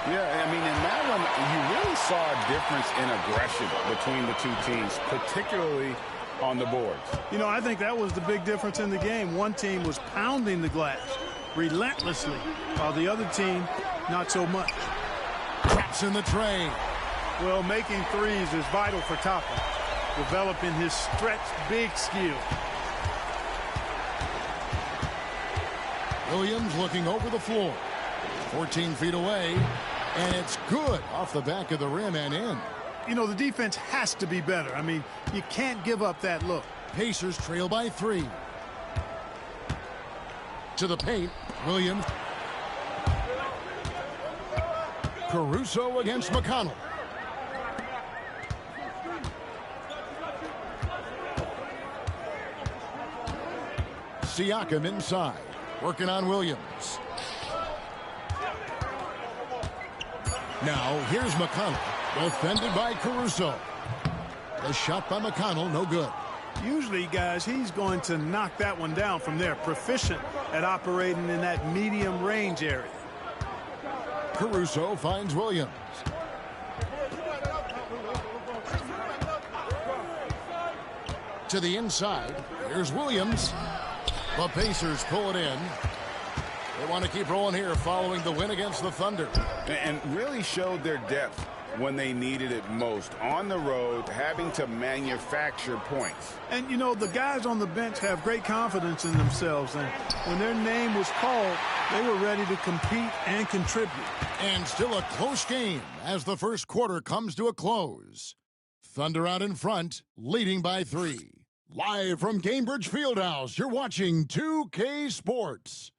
Yeah, I mean, in that one, you really saw a difference in aggression between the two teams, particularly on the boards. You know, I think that was the big difference in the game. One team was pounding the glass relentlessly, while the other team, not so much. Traps in the tray. Well, making threes is vital for Toppin, developing his stretch big skill. Williams looking over the floor. 14 feet away, and it's good off the back of the rim and in. You know, the defense has to be better. I mean, you can't give up that look. Pacers trail by 3. To the paint, Williams. Caruso against McConnell. Siakam inside, working on Williams. Now, here's McConnell, defended by Caruso. The shot by McConnell, no good. Usually, guys, he's going to knock that one down from there. Proficient at operating in that medium range area. Caruso finds Williams. To the inside, here's Williams. The Pacers pull it in. They want to keep rolling here following the win against the Thunder. And really showed their depth when they needed it most. On the road, having to manufacture points. And, you know, the guys on the bench have great confidence in themselves. And when their name was called, they were ready to compete and contribute. And still a close game as the first quarter comes to a close. Thunder out in front, leading by 3. Live from Cambridge Fieldhouse, you're watching 2K Sports.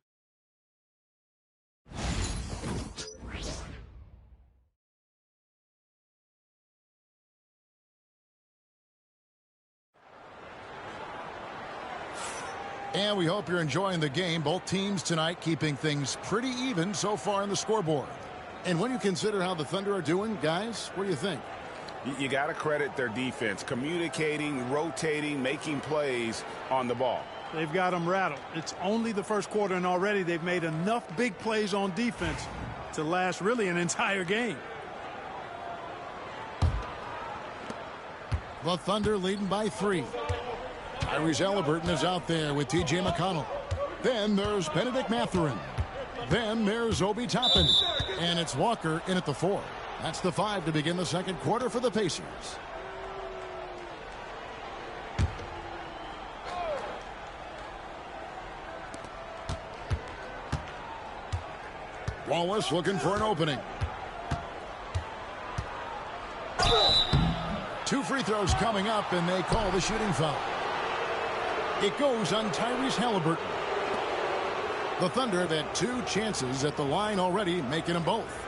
And we hope you're enjoying the game. Both teams tonight keeping things pretty even so far on the scoreboard. And when you consider how the Thunder are doing, guys, what do you think? You got to credit their defense, communicating, rotating, making plays on the ball. They've got them rattled. It's only the first quarter, and already they've made enough big plays on defense to last really an entire game. The Thunder leading by 3. Tyrese Halliburton is out there with T.J. McConnell. Then there's Benedict Mathurin. Then there's Obi Toppin. And it's Walker in at the 4. That's the 5 to begin the second quarter for the Pacers. Wallace looking for an opening. 2 free throws coming up, and they call the shooting foul. It goes on Tyrese Halliburton. The Thunder have had 2 chances at the line already, making them both.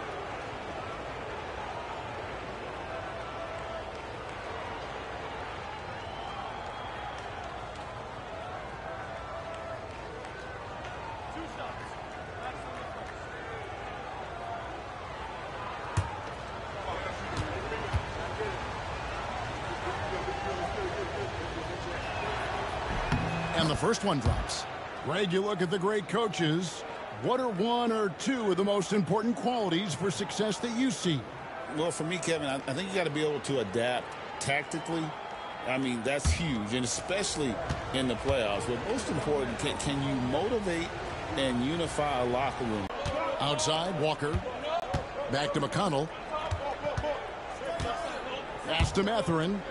And the first one drops. Greg, you look at the great coaches. What are 1 or 2 of the most important qualities for success that you see? Well, for me, Kevin, I think you got to be able to adapt tactically I mean, that's huge, and especially in the playoffs. But most important, can you motivate and unify a locker room? Outside, Walker. Back to McConnell. Pass to Mathurin.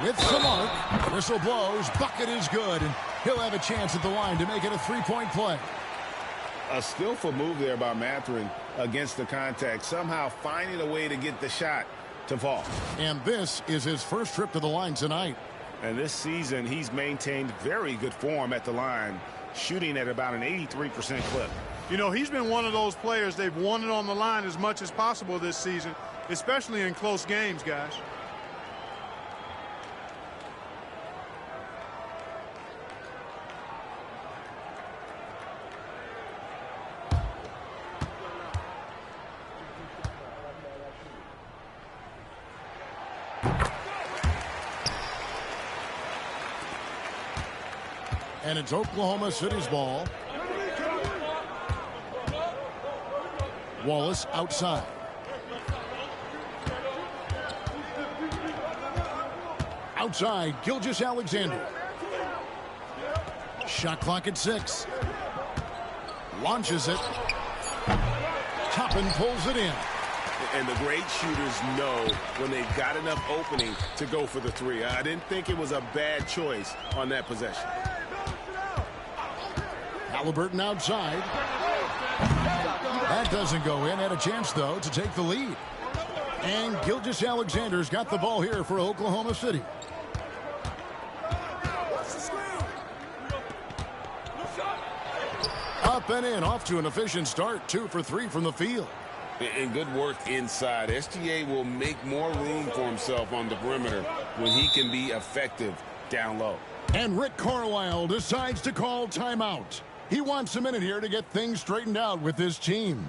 With some arc. Whistle blows. Bucket is good, and he'll have a chance at the line to make it a three-point play. A skillful move there by Mathurin against the contact, somehow finding a way to get the shot to fall. And this is his first trip to the line tonight. And this season, he's maintained very good form at the line, shooting at about an 83% clip. You know, he's been one of those players they've wanted on the line as much as possible this season, especially in close games, guys. And it's Oklahoma City's ball. Wallace outside. Outside, Gilgeous-Alexander. Shot clock at 6. Launches it. Toppin pulls it in. And the great shooters know when they've got enough opening to go for the three. I didn't think it was a bad choice on that possession. Halliburton outside. That doesn't go in. Had a chance, though, to take the lead. And Gilgeous-Alexander's got the ball here for Oklahoma City. Up and in, off to an efficient start. 2 for 3 from the field. And good work inside. SGA will make more room for himself on the perimeter when he can be effective down low. And Rick Carlisle decides to call timeout. He wants a minute here to get things straightened out with his team.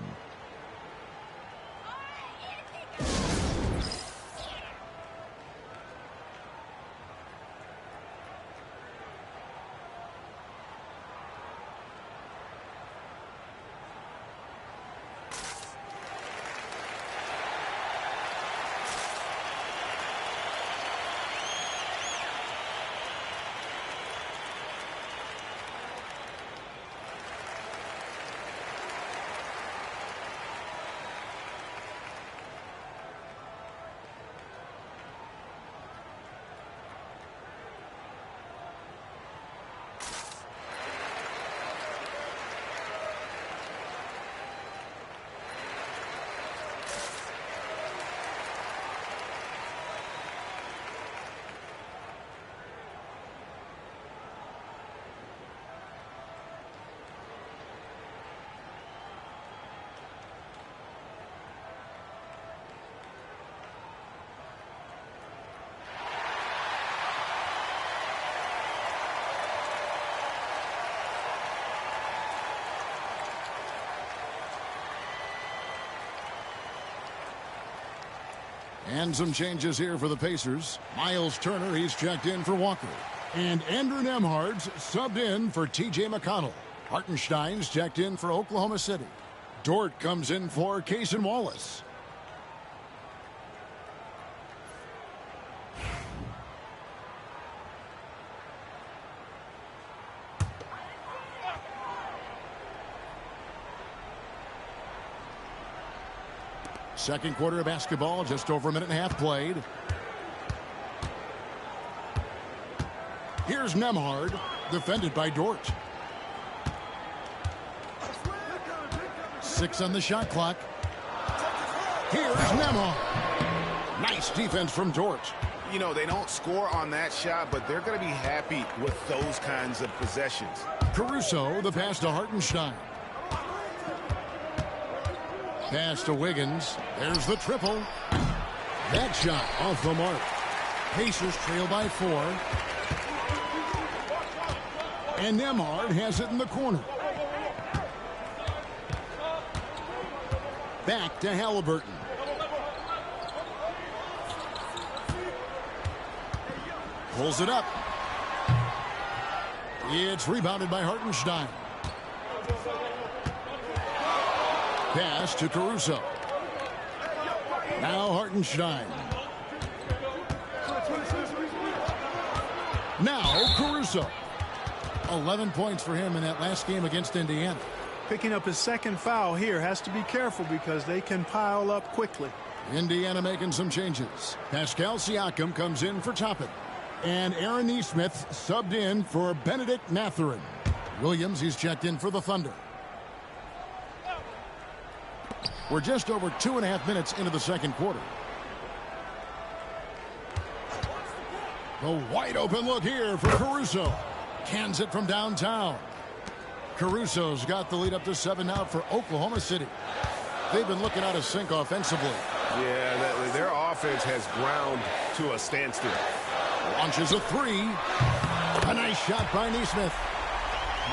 And some changes here for the Pacers. Miles Turner, he's checked in for Walker. And Andrew Nembhard's subbed in for T.J. McConnell. Hartenstein's checked in for Oklahoma City. Dort comes in for Cason Wallace. Second quarter of basketball, just over a minute and a half played. Here's Nembhard, defended by Dort. 6 on the shot clock. Here's Nembhard. Nice defense from Dort. You know, they don't score on that shot, but they're going to be happy with those kinds of possessions. Caruso, the pass to Hartenstein. Pass to Wiggins. There's the triple. That shot off the mark. Pacers trail by 4. And Nembhard has it in the corner. Back to Halliburton. Pulls it up. It's rebounded by Hartenstein. Pass to Caruso. Now Hartenstein. Now Caruso. 11 points for him in that last game against Indiana. Picking up his second foul here. Has to be careful because they can pile up quickly. Indiana making some changes. Pascal Siakam comes in for Toppin. And Aaron Nesmith subbed in for Benedict Mathurin. Williams, he's checked in for the Thunder. We're just over 2.5 minutes into the second quarter. The wide open look here for Caruso. Cans it from downtown. Caruso's got the lead up to 7 now for Oklahoma City. They've been looking out of sync offensively. Yeah, their offense has ground to a standstill. Launches a 3. A nice shot by Nesmith.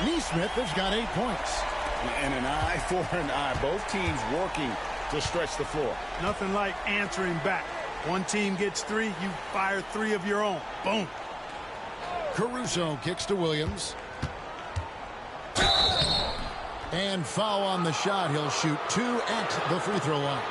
Nesmith has got 8 points. And an eye for an eye. Both teams working to stretch the floor. Nothing like answering back. One team gets 3, you fire 3 of your own. Boom. Caruso kicks to Williams. And foul on the shot. He'll shoot 2 at the free throw line.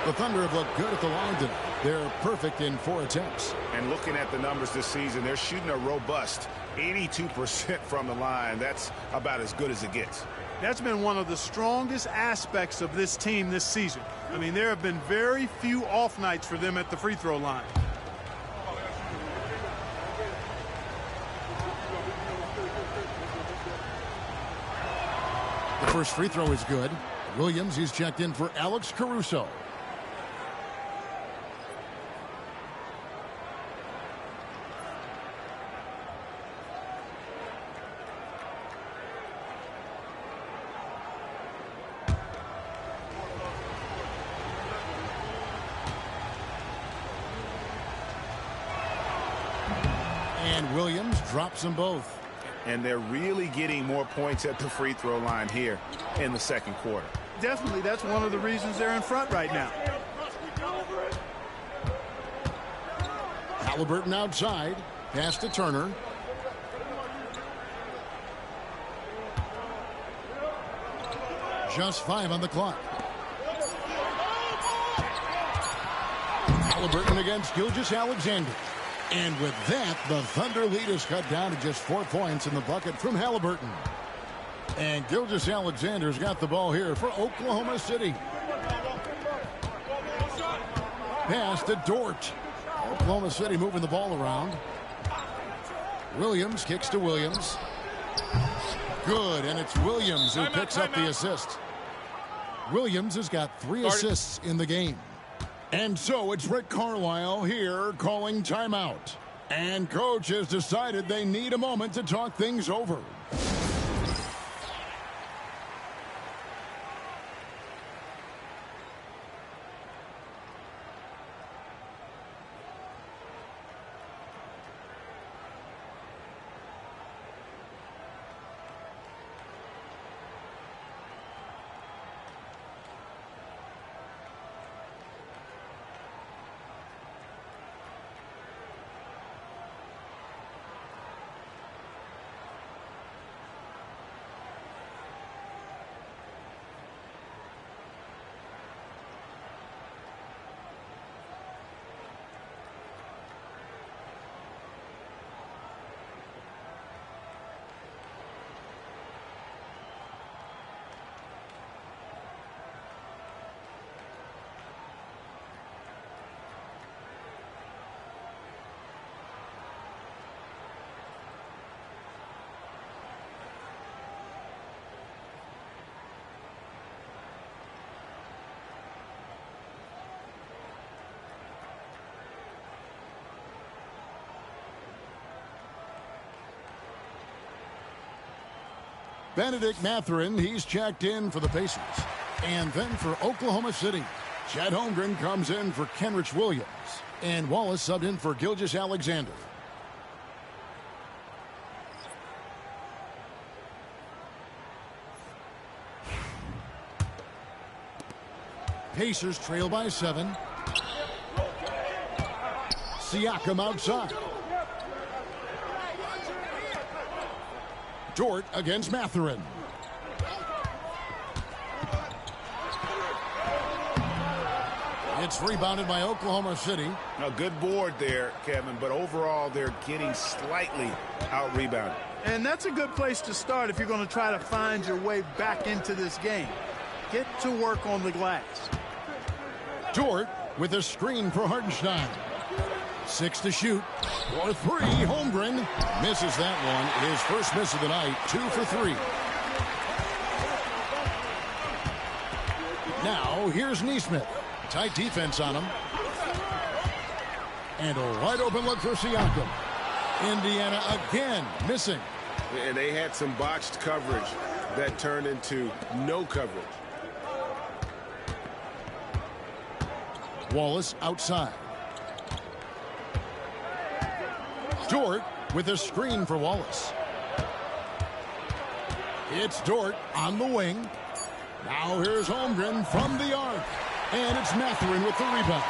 The Thunder have looked good at the line tonight. They're perfect in 4 attempts. And looking at the numbers this season, they're shooting a robust 82% from the line. That's about as good as it gets. That's been one of the strongest aspects of this team this season. I mean, there have been very few off nights for them at the free throw line. The first free throw is good. Williams, he's checked in for Alex Caruso. And Williams drops them both. And they're really getting more points at the free throw line here in the second quarter. Definitely, that's one of the reasons they're in front right now. Halliburton outside. Pass to Turner. Just 5 on the clock. Halliburton against Gilgeous-Alexander. And with that, the Thunder lead is cut down to just 4 points in the bucket from Halliburton. And Gilgeous-Alexander's got the ball here for Oklahoma City. Pass to Dort. Oklahoma City moving the ball around. Williams kicks to Williams. Good, and it's Williams who picks up the assist. Williams has got 3 assists in the game. And so it's Rick Carlisle here calling timeout. And coach has decided they need a moment to talk things over. Benedict Mathurin, he's checked in for the Pacers. And then for Oklahoma City, Chet Holmgren comes in for Kenrich Williams. And Wallace subbed in for Gilgeous-Alexander. Pacers trail by 7. Siakam outside. Dort against Mathurin. It's rebounded by Oklahoma City. A good board there, Kevin, but overall they're getting slightly out-rebounded. And that's a good place to start if you're going to try to find your way back into this game. Get to work on the glass. Dort with a screen for Hartenstein. 6 to shoot. For 3, Holmgren misses that one. His first miss of the night, 2 for 3. Now, here's Neesmith. Tight defense on him. And a wide open look for Siakam. Indiana again missing. And they had some botched coverage that turned into no coverage. Wallace outside. Dort with a screen for Wallace. It's Dort on the wing. Now here's Holmgren from the arc. And it's Mathurin with the rebound.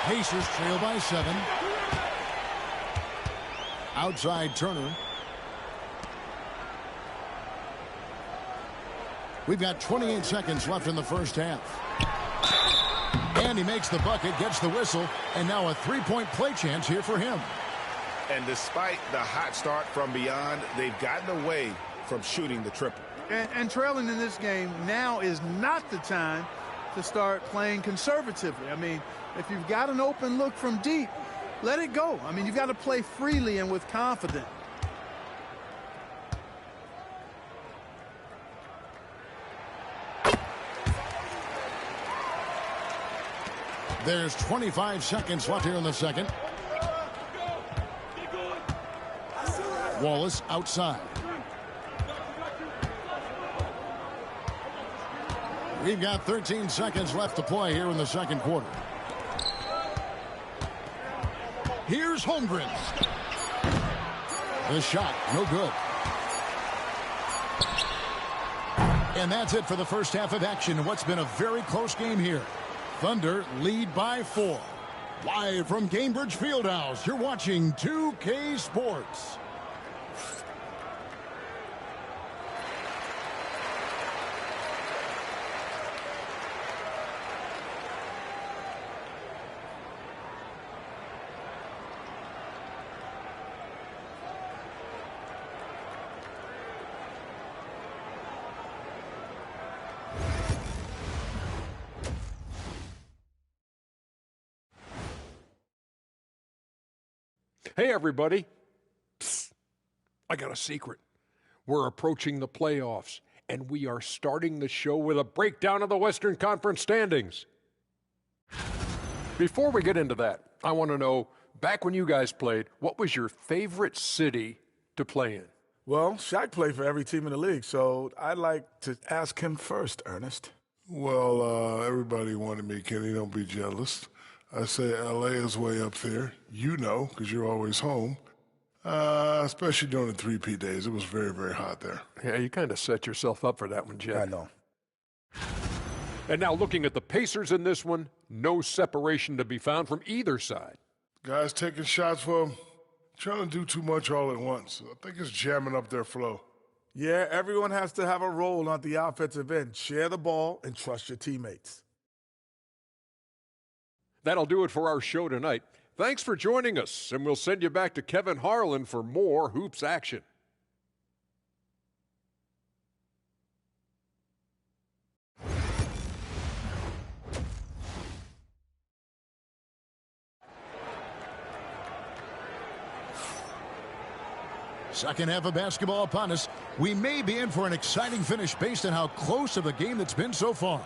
Pacers trail by 7. Outside Turner. We've got 28 seconds left in the first half. And he makes the bucket, gets the whistle, and now a three-point play chance here for him. And despite the hot start from beyond, they've gotten away from shooting the triple. And trailing in this game now is not the time to start playing conservatively. I mean, if you've got an open look from deep, let it go. I mean, you've got to play freely and with confidence. There's 25 seconds left here in the second. Wallace outside. We've got 13 seconds left to play here in the second quarter. Here's Holmgren. The shot, no good. And that's it for the first half of action in what's been a very close game here. Thunder lead by 4. Live from Cambridge Fieldhouse, you're watching 2K Sports. Hey, everybody. Psst. I got a secret. We're approaching the playoffs, and we are starting the show with a breakdown of the Western Conference standings. Before we get into that, I want to know, back when you guys played, what was your favorite city to play in? Well, Shaq played for every team in the league, so I'd like to ask him first, Ernest. Well, everybody wanted me, Kenny. Don't be jealous. I say L.A. is way up there. You know, because you're always home. Especially during the 3P days. It was very, very hot there. Yeah, you kind of set yourself up for that one, Jeff. I know. And now looking at the Pacers in this one, no separation to be found from either side. Guys taking shots, well, trying to do too much all at once. I think it's jamming up their flow. Yeah, everyone has to have a role on the offensive end. Share the ball and trust your teammates. That'll do it for our show tonight. Thanks for joining us, and we'll send you back to Kevin Harlan for more Hoops action. Second half of basketball upon us. We may be in for an exciting finish based on how close of a game it's been so far.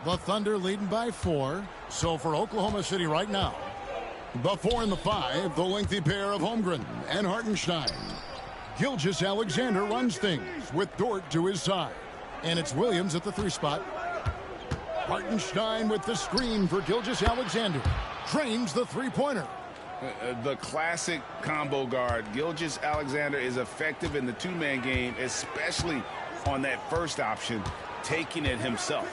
The Thunder leading by 4. So for Oklahoma City right now, the 4 and the 5, the lengthy pair of Holmgren and Hartenstein. Gilgeous-Alexander runs things with Dort to his side. And it's Williams at the 3 spot. Hartenstein with the screen for Gilgeous-Alexander. Drains the three-pointer. The classic combo guard. Gilgeous-Alexander is effective in the two-man game, especially on that first option, taking it himself.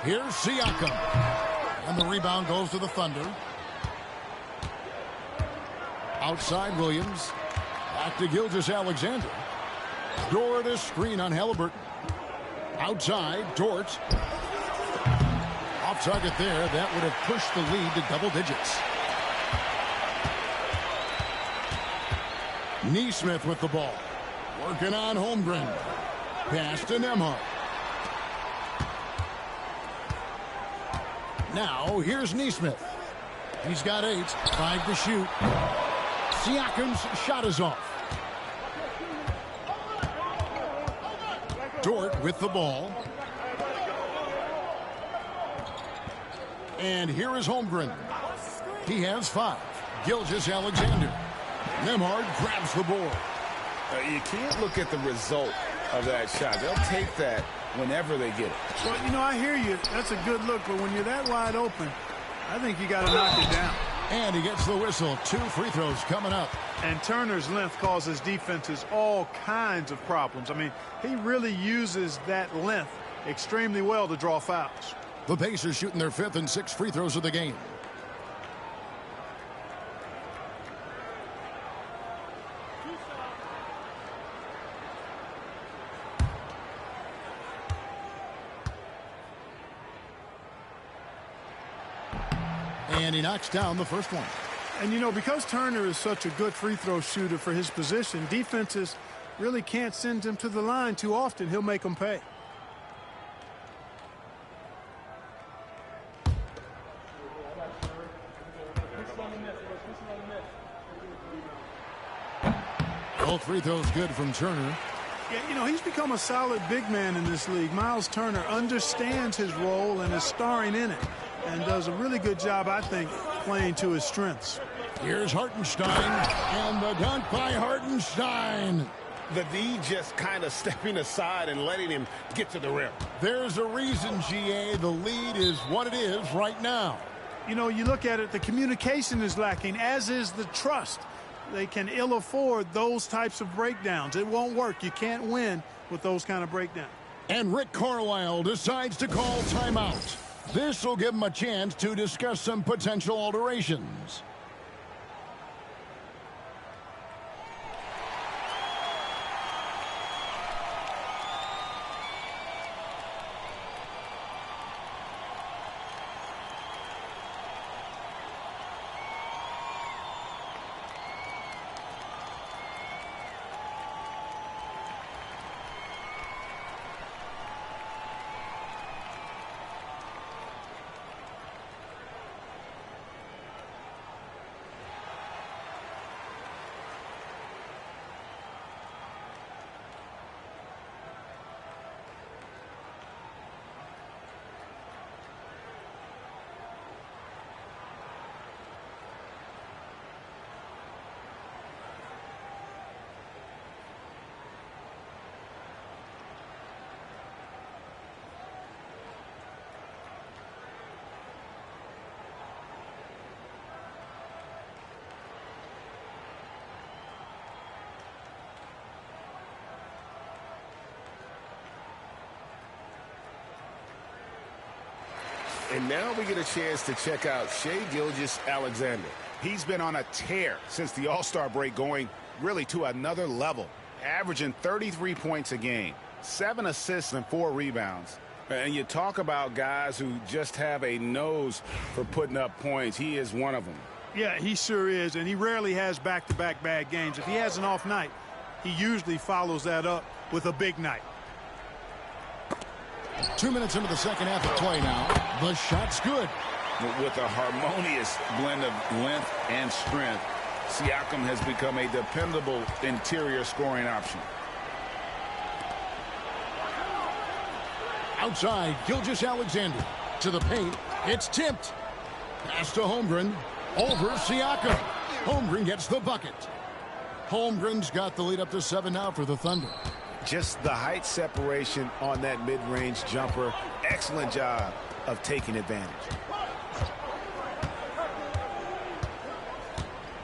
Here's Siakam. And the rebound goes to the Thunder. Outside Williams. Back to Gilgeous-Alexander. Dort a screen on Halliburton. Outside, Dort. Off target there. That would have pushed the lead to double digits. Neesmith with the ball. Working on Holmgren. Pass to Nembhard. Now, here's Neesmith. He's got 8. 5 to shoot. Siakam's shot is off. Dort with the ball. And here is Holmgren. He has 5. Gilgeous-Alexander. Nembhard grabs the board. You can't look at the result of that shot. They'll take that whenever they get it. Well, you know, I hear you. That's a good look, but when you're that wide open, I think you got to knock it down. And he gets the whistle. 2 free throws coming up. And Turner's length causes defenses all kinds of problems. I mean, he really uses that length extremely well to draw fouls. The Pacers shooting their 5th and 6th free throws of the game. And he knocks down the first one. And, you know, because Turner is such a good free throw shooter for his position, defenses really can't send him to the line too often. He'll make them pay. Both free throws good from Turner. Yeah, you know, he's become a solid big man in this league. Miles Turner understands his role and is starring in it, and does a really good job, I think, playing to his strengths. Here's Hartenstein, and the dunk by Hartenstein. The D just kind of stepping aside and letting him get to the rim. There's a reason, GA, the lead is what it is right now. You know, you look at it, the communication is lacking, as is the trust. They can ill afford those types of breakdowns. It won't work. You can't win with those kind of breakdowns. And Rick Carlisle decides to call timeout. This will give him a chance to discuss some potential alterations. And now we get a chance to check out Shai Gilgeous-Alexander. He's been on a tear since the All-Star break, going really to another level, averaging 33 points a game, 7 assists and 4 rebounds. And you talk about guys who just have a nose for putting up points. He is one of them. Yeah, he sure is, and he rarely has back-to-back bad games. If he has an off night, he usually follows that up with a big night. 2 minutes into the second half of play now. The shot's good. With a harmonious blend of length and strength, Siakam has become a dependable interior scoring option. Outside, Gilgeous-Alexander to the paint. It's tipped. Pass to Holmgren. Over Siakam. Holmgren gets the bucket. Holmgren's got the lead up to 7 now for the Thunder. Just the height separation on that mid-range jumper. Excellent job of taking advantage.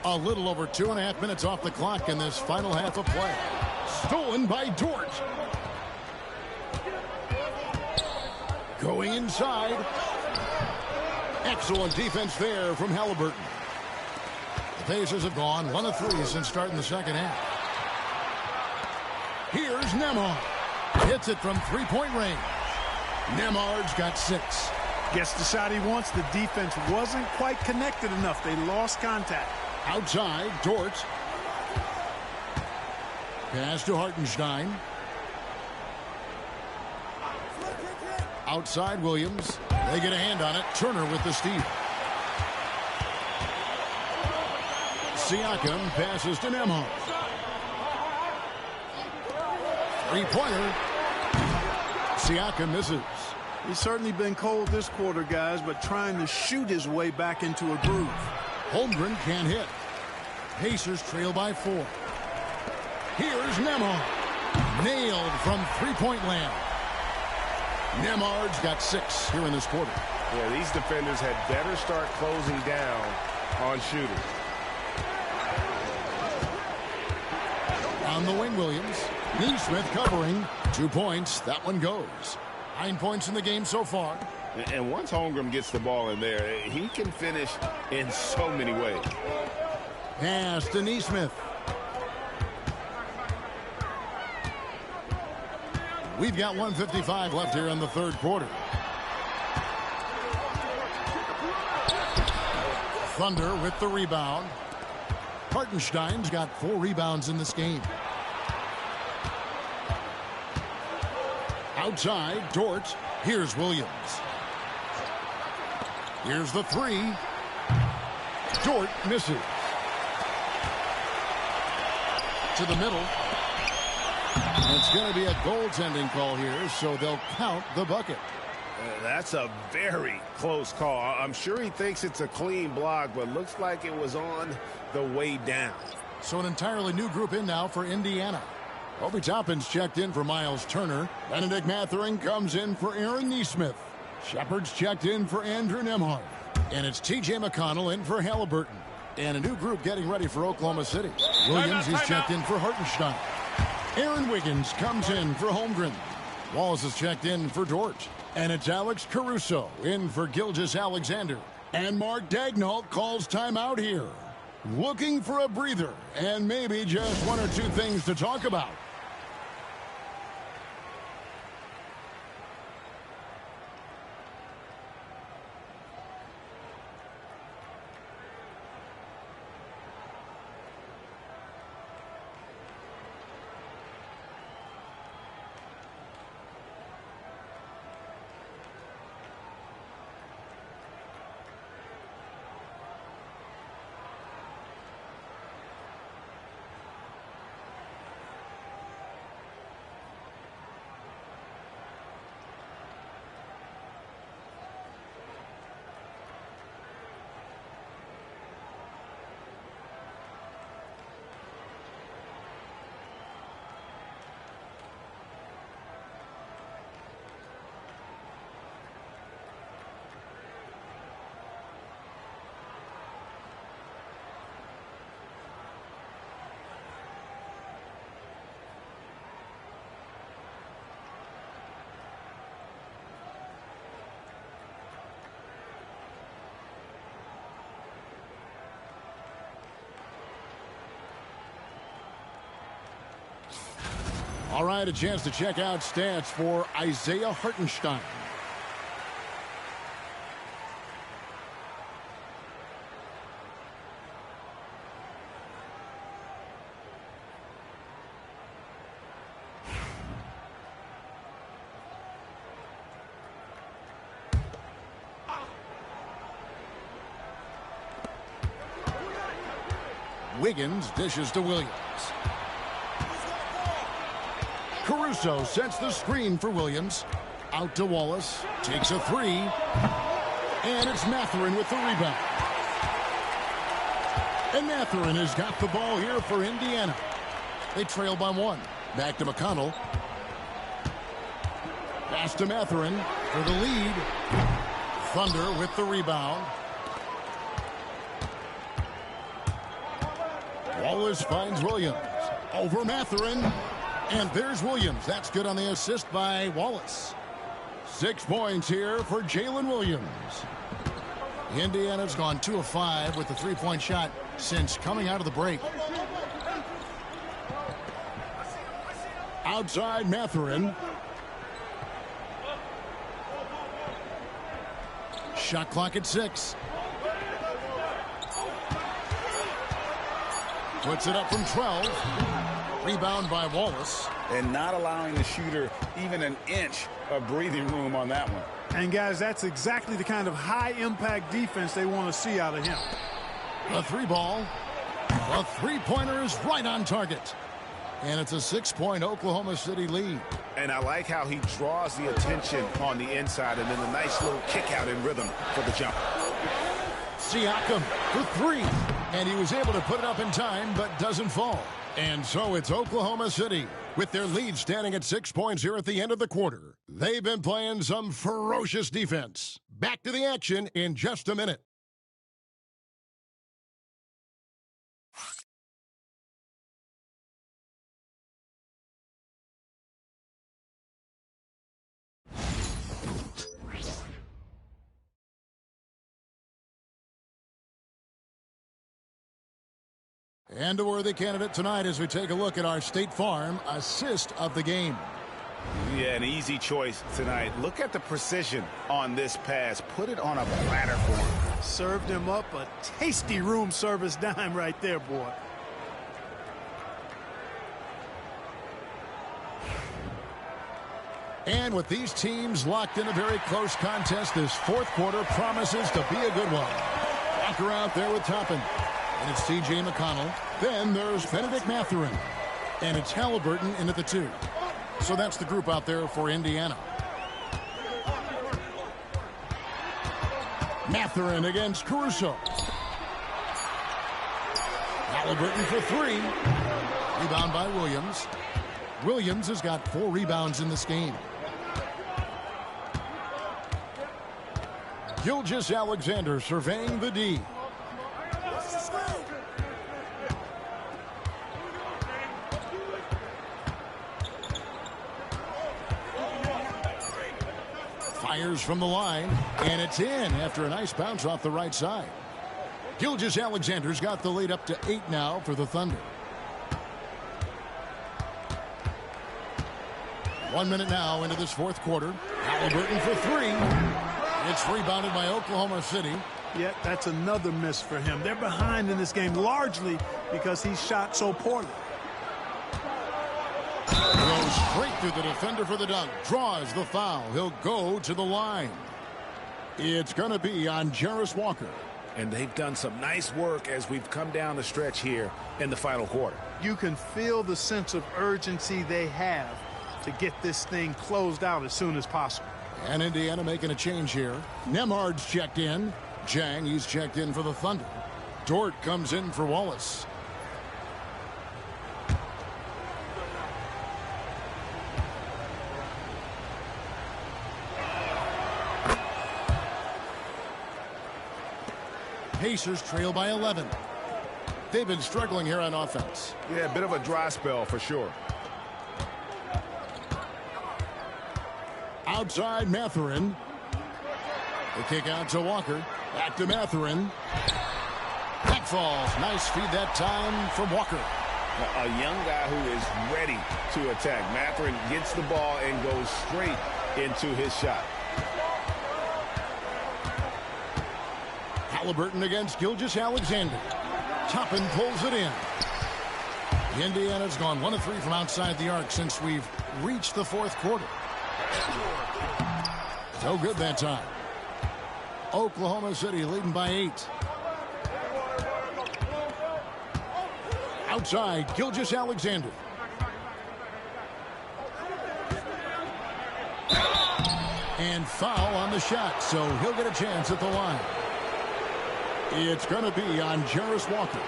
A little over 2.5 minutes off the clock in this final half of play. Stolen by Dort. Going inside. Excellent defense there from Halliburton. The Pacers have gone 1 of 3 since starting the second half. Here's Nembhard. Hits it from three-point range. Nembhard's got 6. Gets the shot he wants. The defense wasn't quite connected enough. They lost contact. Outside, Dort. Pass to Hartenstein. Outside, Williams. They get a hand on it. Turner with the steal. Siakam passes to Nembhard. Three-pointer. Siakam misses. He's certainly been cold this quarter, guys, but trying to shoot his way back into a groove. Holmgren can't hit. Pacers trail by 4. Here's Nembhard. Nailed from three-point land. Nembhard's got 6 here in this quarter. Yeah, these defenders had better start closing down on shooters. On the wing, Williams. Neesmith covering. 2 points. That one goes. 9 points in the game so far. And once Holmgren gets the ball in there, he can finish in so many ways. Pass to Neesmith. We've got 1:55 left here in the third quarter. Thunder with the rebound. Hartenstein's got 4 rebounds in this game. Outside, Dort. Here's Williams. Here's the 3. Dort misses. To the middle. It's going to be a goaltending call here, so they'll count the bucket. That's a very close call. I'm sure he thinks it's a clean block, but looks like it was on the way down. So an entirely new group in now for Indiana. Obi Toppin's checked in for Miles Turner. Benedict Mathurin comes in for Aaron Neesmith. Shepard's checked in for Andrew Nembhard. And it's T.J. McConnell in for Halliburton. And a new group getting ready for Oklahoma City. Williams is checked in for Hartenstein. Aaron Wiggins comes in for Holmgren. Wallace is checked in for Dort. And it's Alex Caruso in for Gilgeous-Alexander. And Mark Daigneault calls timeout here. Looking for a breather and maybe just 1 or 2 things to talk about. All right, a chance to check out stats for Isaiah Hartenstein. Wiggins dishes to Williams. Caruso sets the screen for Williams. Out to Wallace. Takes a 3. And it's Mathurin with the rebound. And Mathurin has got the ball here for Indiana. They trail by 1. Back to McConnell. Pass to Mathurin for the lead. Thunder with the rebound. Wallace finds Williams. Over Mathurin. And there's Williams. That's good on the assist by Wallace. 6 points here for Jalen Williams. Indiana's gone 2 of 5 with the 3-point shot since coming out of the break. Outside Mathurin. Shot clock at 6. Puts it up from 12. Rebound by Wallace. And not allowing the shooter even an inch of breathing room on that one. And, guys, that's exactly the kind of high-impact defense they want to see out of him. The 3-ball. The three-pointer is right on target. And it's a 6-point Oklahoma City lead. And I like how he draws the attention on the inside and then a nice little kick out in rhythm for the jump. Siakam for 3. And he was able to put it up in time, but doesn't fall. And so it's Oklahoma City with their lead standing at 6 points here at the end of the quarter. They've been playing some ferocious defense. Back to the action in just a minute. And a worthy candidate tonight as we take a look at our State Farm assist of the game. Yeah, an easy choice tonight. Look at the precision on this pass. Put it on a platter for him. Served him up a tasty room service dime right there, boy. And with these teams locked in a very close contest, this fourth quarter promises to be a good one. Walker out there with Toppin. And it's T.J. McConnell. Then there's Benedict Mathurin. And it's Halliburton in at the 2. So that's the group out there for Indiana. Mathurin against Caruso. Halliburton for 3. Rebound by Williams. Williams has got 4 rebounds in this game. Gilgeous-Alexander surveying the D. Fires from the line, and it's in after a nice bounce off the right side. Gilgeous-Alexander's got the lead up to 8 now for the Thunder. 1 minute now into this fourth quarter. Halliburton for 3. It's rebounded by Oklahoma City. Yeah, that's another miss for him. They're behind in this game largely because he shot so poorly. Goes straight through the defender for the dunk. Draws the foul. He'll go to the line. It's going to be on Jarris Walker. And they've done some nice work as we've come down the stretch here in the final quarter. You can feel the sense of urgency they have to get this thing closed out as soon as possible. And Indiana making a change here. Nemhard's checked in. Jang, he's checked in for the Thunder. Dort comes in for Wallace. Pacers trail by 11. They've been struggling here on offense. Yeah, a bit of a dry spell for sure. Outside Mathurin. The kick out to Walker. Back to Mathurin. Back falls. Nice feed that time from Walker. A young guy who is ready to attack. Mathurin gets the ball and goes straight into his shot. Halliburton against Gilgeous-Alexander. Toppin pulls it in. Indiana's gone 1 of 3 from outside the arc since we've reached the fourth quarter. No good that time. Oklahoma City leading by 8. Outside, Gilgeous-Alexander. And foul on the shot, so he'll get a chance at the line. It's going to be on Jarris Walker.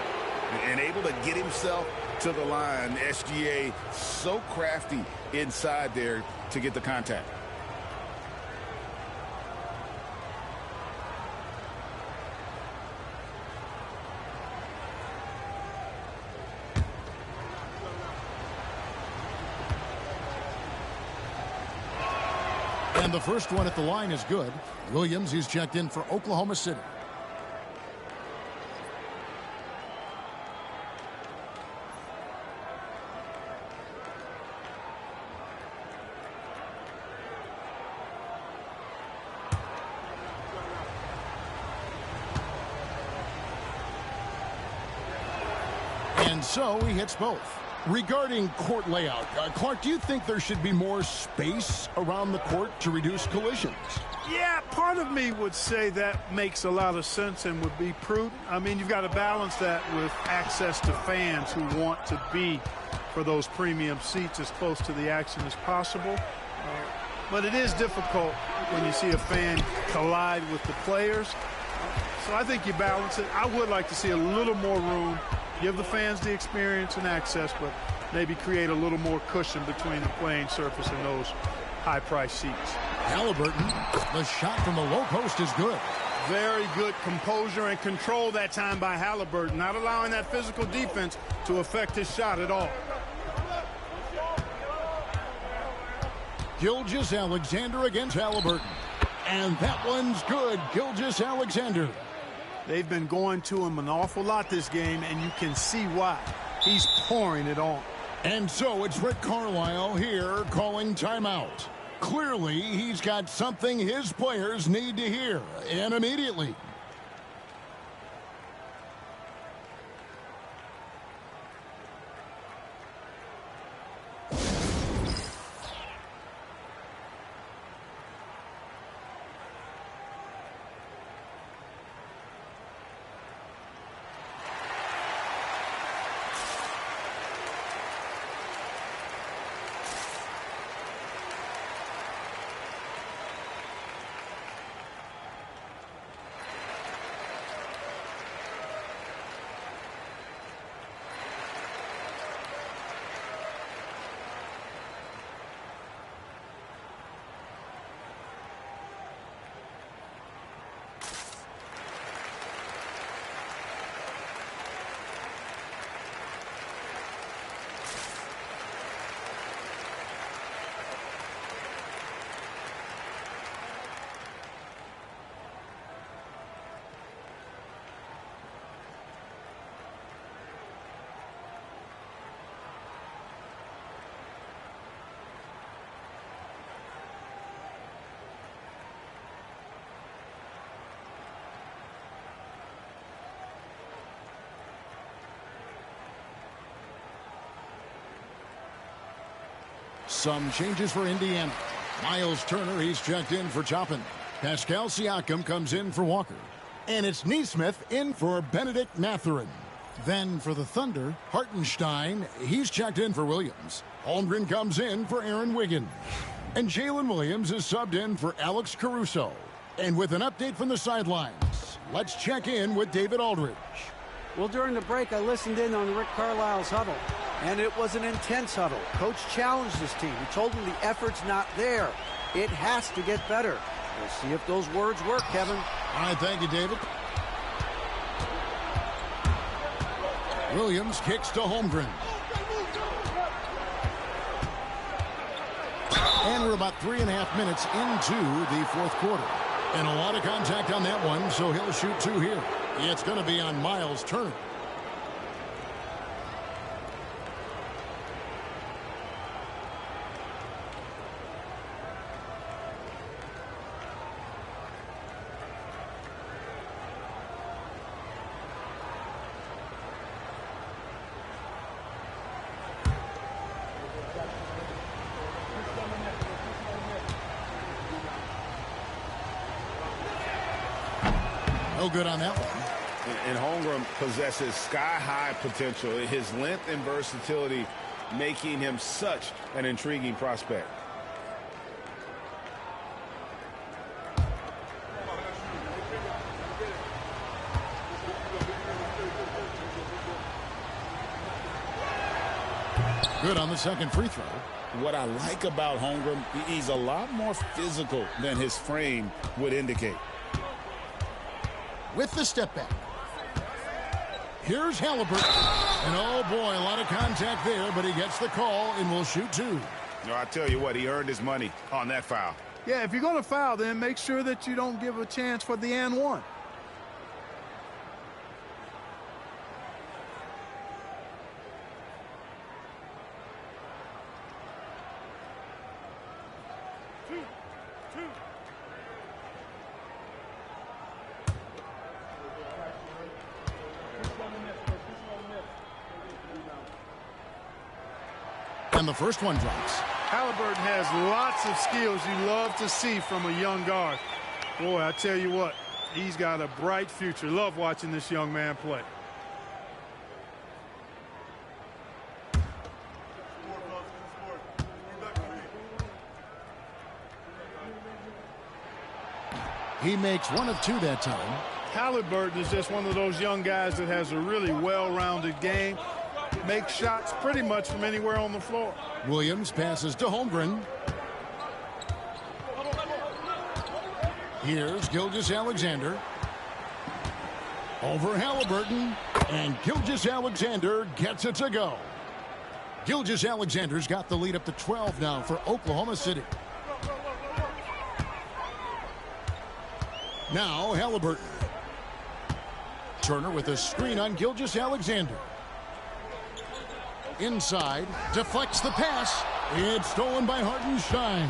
And able to get himself to the line. SGA so crafty inside there to get the contact. And the first one at the line is good. Williams, he's checked in for Oklahoma City. so he hits both. Regarding court layout, Clark, do you think there should be more space around the court to reduce collisions? Yeah, part of me would say that makes a lot of sense and would be prudent. I mean, you've got to balance that with access to fans who want to be for those premium seats as close to the action as possible. But it is difficult when you see a fan collide with the players. So I think you balance it. I would like to see a little more room, give the fans the experience and access, but maybe create a little more cushion between the playing surface and those high-priced seats. Halliburton, the shot from the low post is good. Very good composure and control that time by Halliburton, not allowing that physical defense to affect his shot at all. Gilgeous-Alexander against Halliburton. And that one's good. Gilgeous-Alexander. They've been going to him an awful lot this game, and you can see why. He's pouring it on. And so it's Rick Carlisle here calling timeout. Clearly, he's got something his players need to hear, and immediately. Some changes for Indiana. Miles Turner, he's checked in for Toppin. Pascal Siakam comes in for Walker. And it's Neesmith in for Benedict Mathurin. Then for the Thunder, Hartenstein, he's checked in for Williams. Holmgren comes in for Aaron Wiggins. And Jalen Williams is subbed in for Alex Caruso. And with an update from the sidelines, let's check in with David Aldridge. Well, during the break, I listened in on Rick Carlisle's huddle, and it was an intense huddle. Coach challenged his team. He told them the effort's not there. It has to get better. We'll see if those words work, Kevin. All right, thank you, David. Williams kicks to Holmgren. And we're about 3.5 minutes into the fourth quarter. And a lot of contact on that one, so he'll shoot two here. It's going to be on Miles Turner. No good on that one. And Holmgren possesses sky-high potential. His length and versatility making him such an intriguing prospect. Good on the second free throw. What I like about Holmgren, he's a lot more physical than his frame would indicate. With the step back. Here's Halliburton. And oh boy, a lot of contact there, but he gets the call and will shoot two. No, I tell you what, he earned his money on that foul. Yeah, if you're going to foul, then make sure that you don't give a chance for the and one. And the first one drops. Halliburton has lots of skills you love to see from a young guard. Boy, I tell you what, he's got a bright future. Love watching this young man play. He makes 1 of 2 that time. Halliburton is just one of those young guys that has a really well-rounded game. Makes shots pretty much from anywhere on the floor. Williams passes to Holmgren. Here's Gilgeous-Alexander. Over Halliburton. And Gilgeous-Alexander gets it to go. Gilgeous-Alexander's got the lead up to 12 now for Oklahoma City. Now Halliburton. Turner with a screen on Gilgeous-Alexander. Inside, deflects the pass. It's stolen by Hartenstein.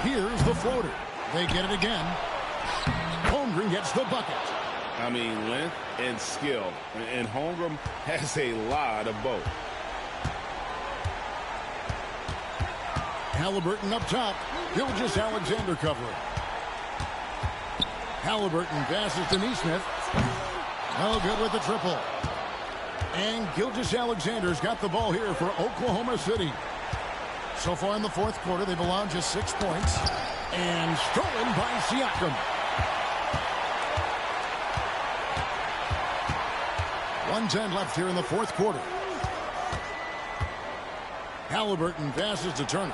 Here's the floater. They get it again. Holmgren gets the bucket. I mean, length and skill. And Holmgren has a lot of both. Halliburton up top. Gilgeous-Alexander covering. Halliburton passes to Neesmith. No good with the triple. And Gilgeous-Alexander's got the ball here for Oklahoma City. So far in the fourth quarter, they've allowed just 6 points. And stolen by Siakam. 1:10 left here in the fourth quarter. Halliburton passes to Turner.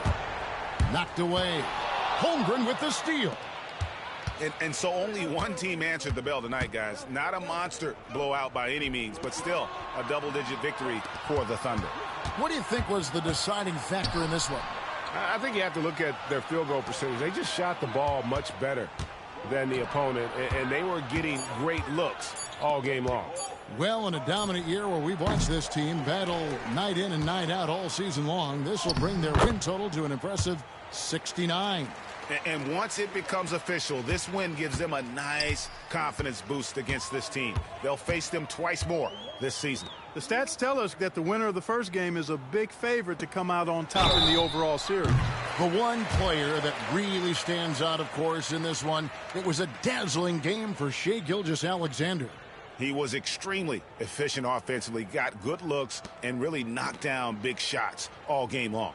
Knocked away. Holmgren with the steal. And so only one team answered the bell tonight, guys. Not a monster blowout by any means, but still a double-digit victory for the Thunder. What do you think was the deciding factor in this one? I think you have to look at their field goal percentage. They just shot the ball much better than the opponent, and they were getting great looks all game long. Well, in a dominant year where we've watched this team battle night in and night out all season long, this will bring their win total to an impressive 69. And once it becomes official, this win gives them a nice confidence boost against this team. They'll face them twice more this season. The stats tell us that the winner of the first game is a big favorite to come out on top in the overall series. The one player that really stands out, of course, in this one, it was a dazzling game for Shai Gilgeous-Alexander. He was extremely efficient offensively, got good looks, and really knocked down big shots all game long.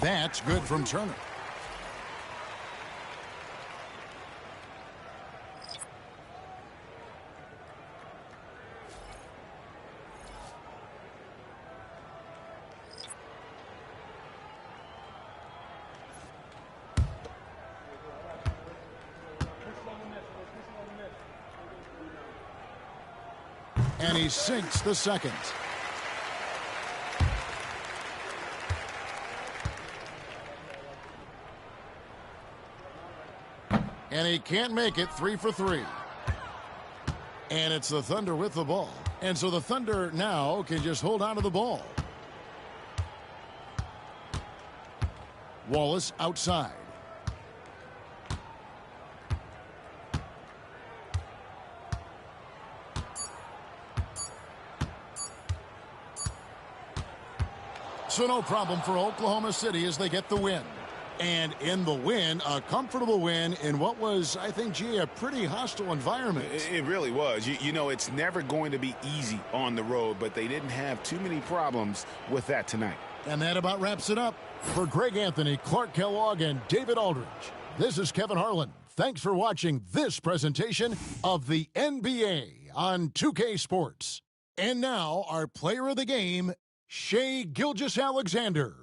That's good from Turner. And he sinks the second. And he can't make it. 3 for 3. And it's the Thunder with the ball. And so the Thunder now can just hold on to the ball. Wallace outside. So no problem for Oklahoma City as they get the win. And in the win, a comfortable win in what was, I think, gee, a pretty hostile environment. It really was. You know, it's never going to be easy on the road, but they didn't have too many problems with that tonight. And that about wraps it up. For Greg Anthony, Clark Kellogg, and David Aldridge, this is Kevin Harlan. Thanks for watching this presentation of the NBA on 2K Sports. And now, our player of the game, Shai Gilgeous-Alexander.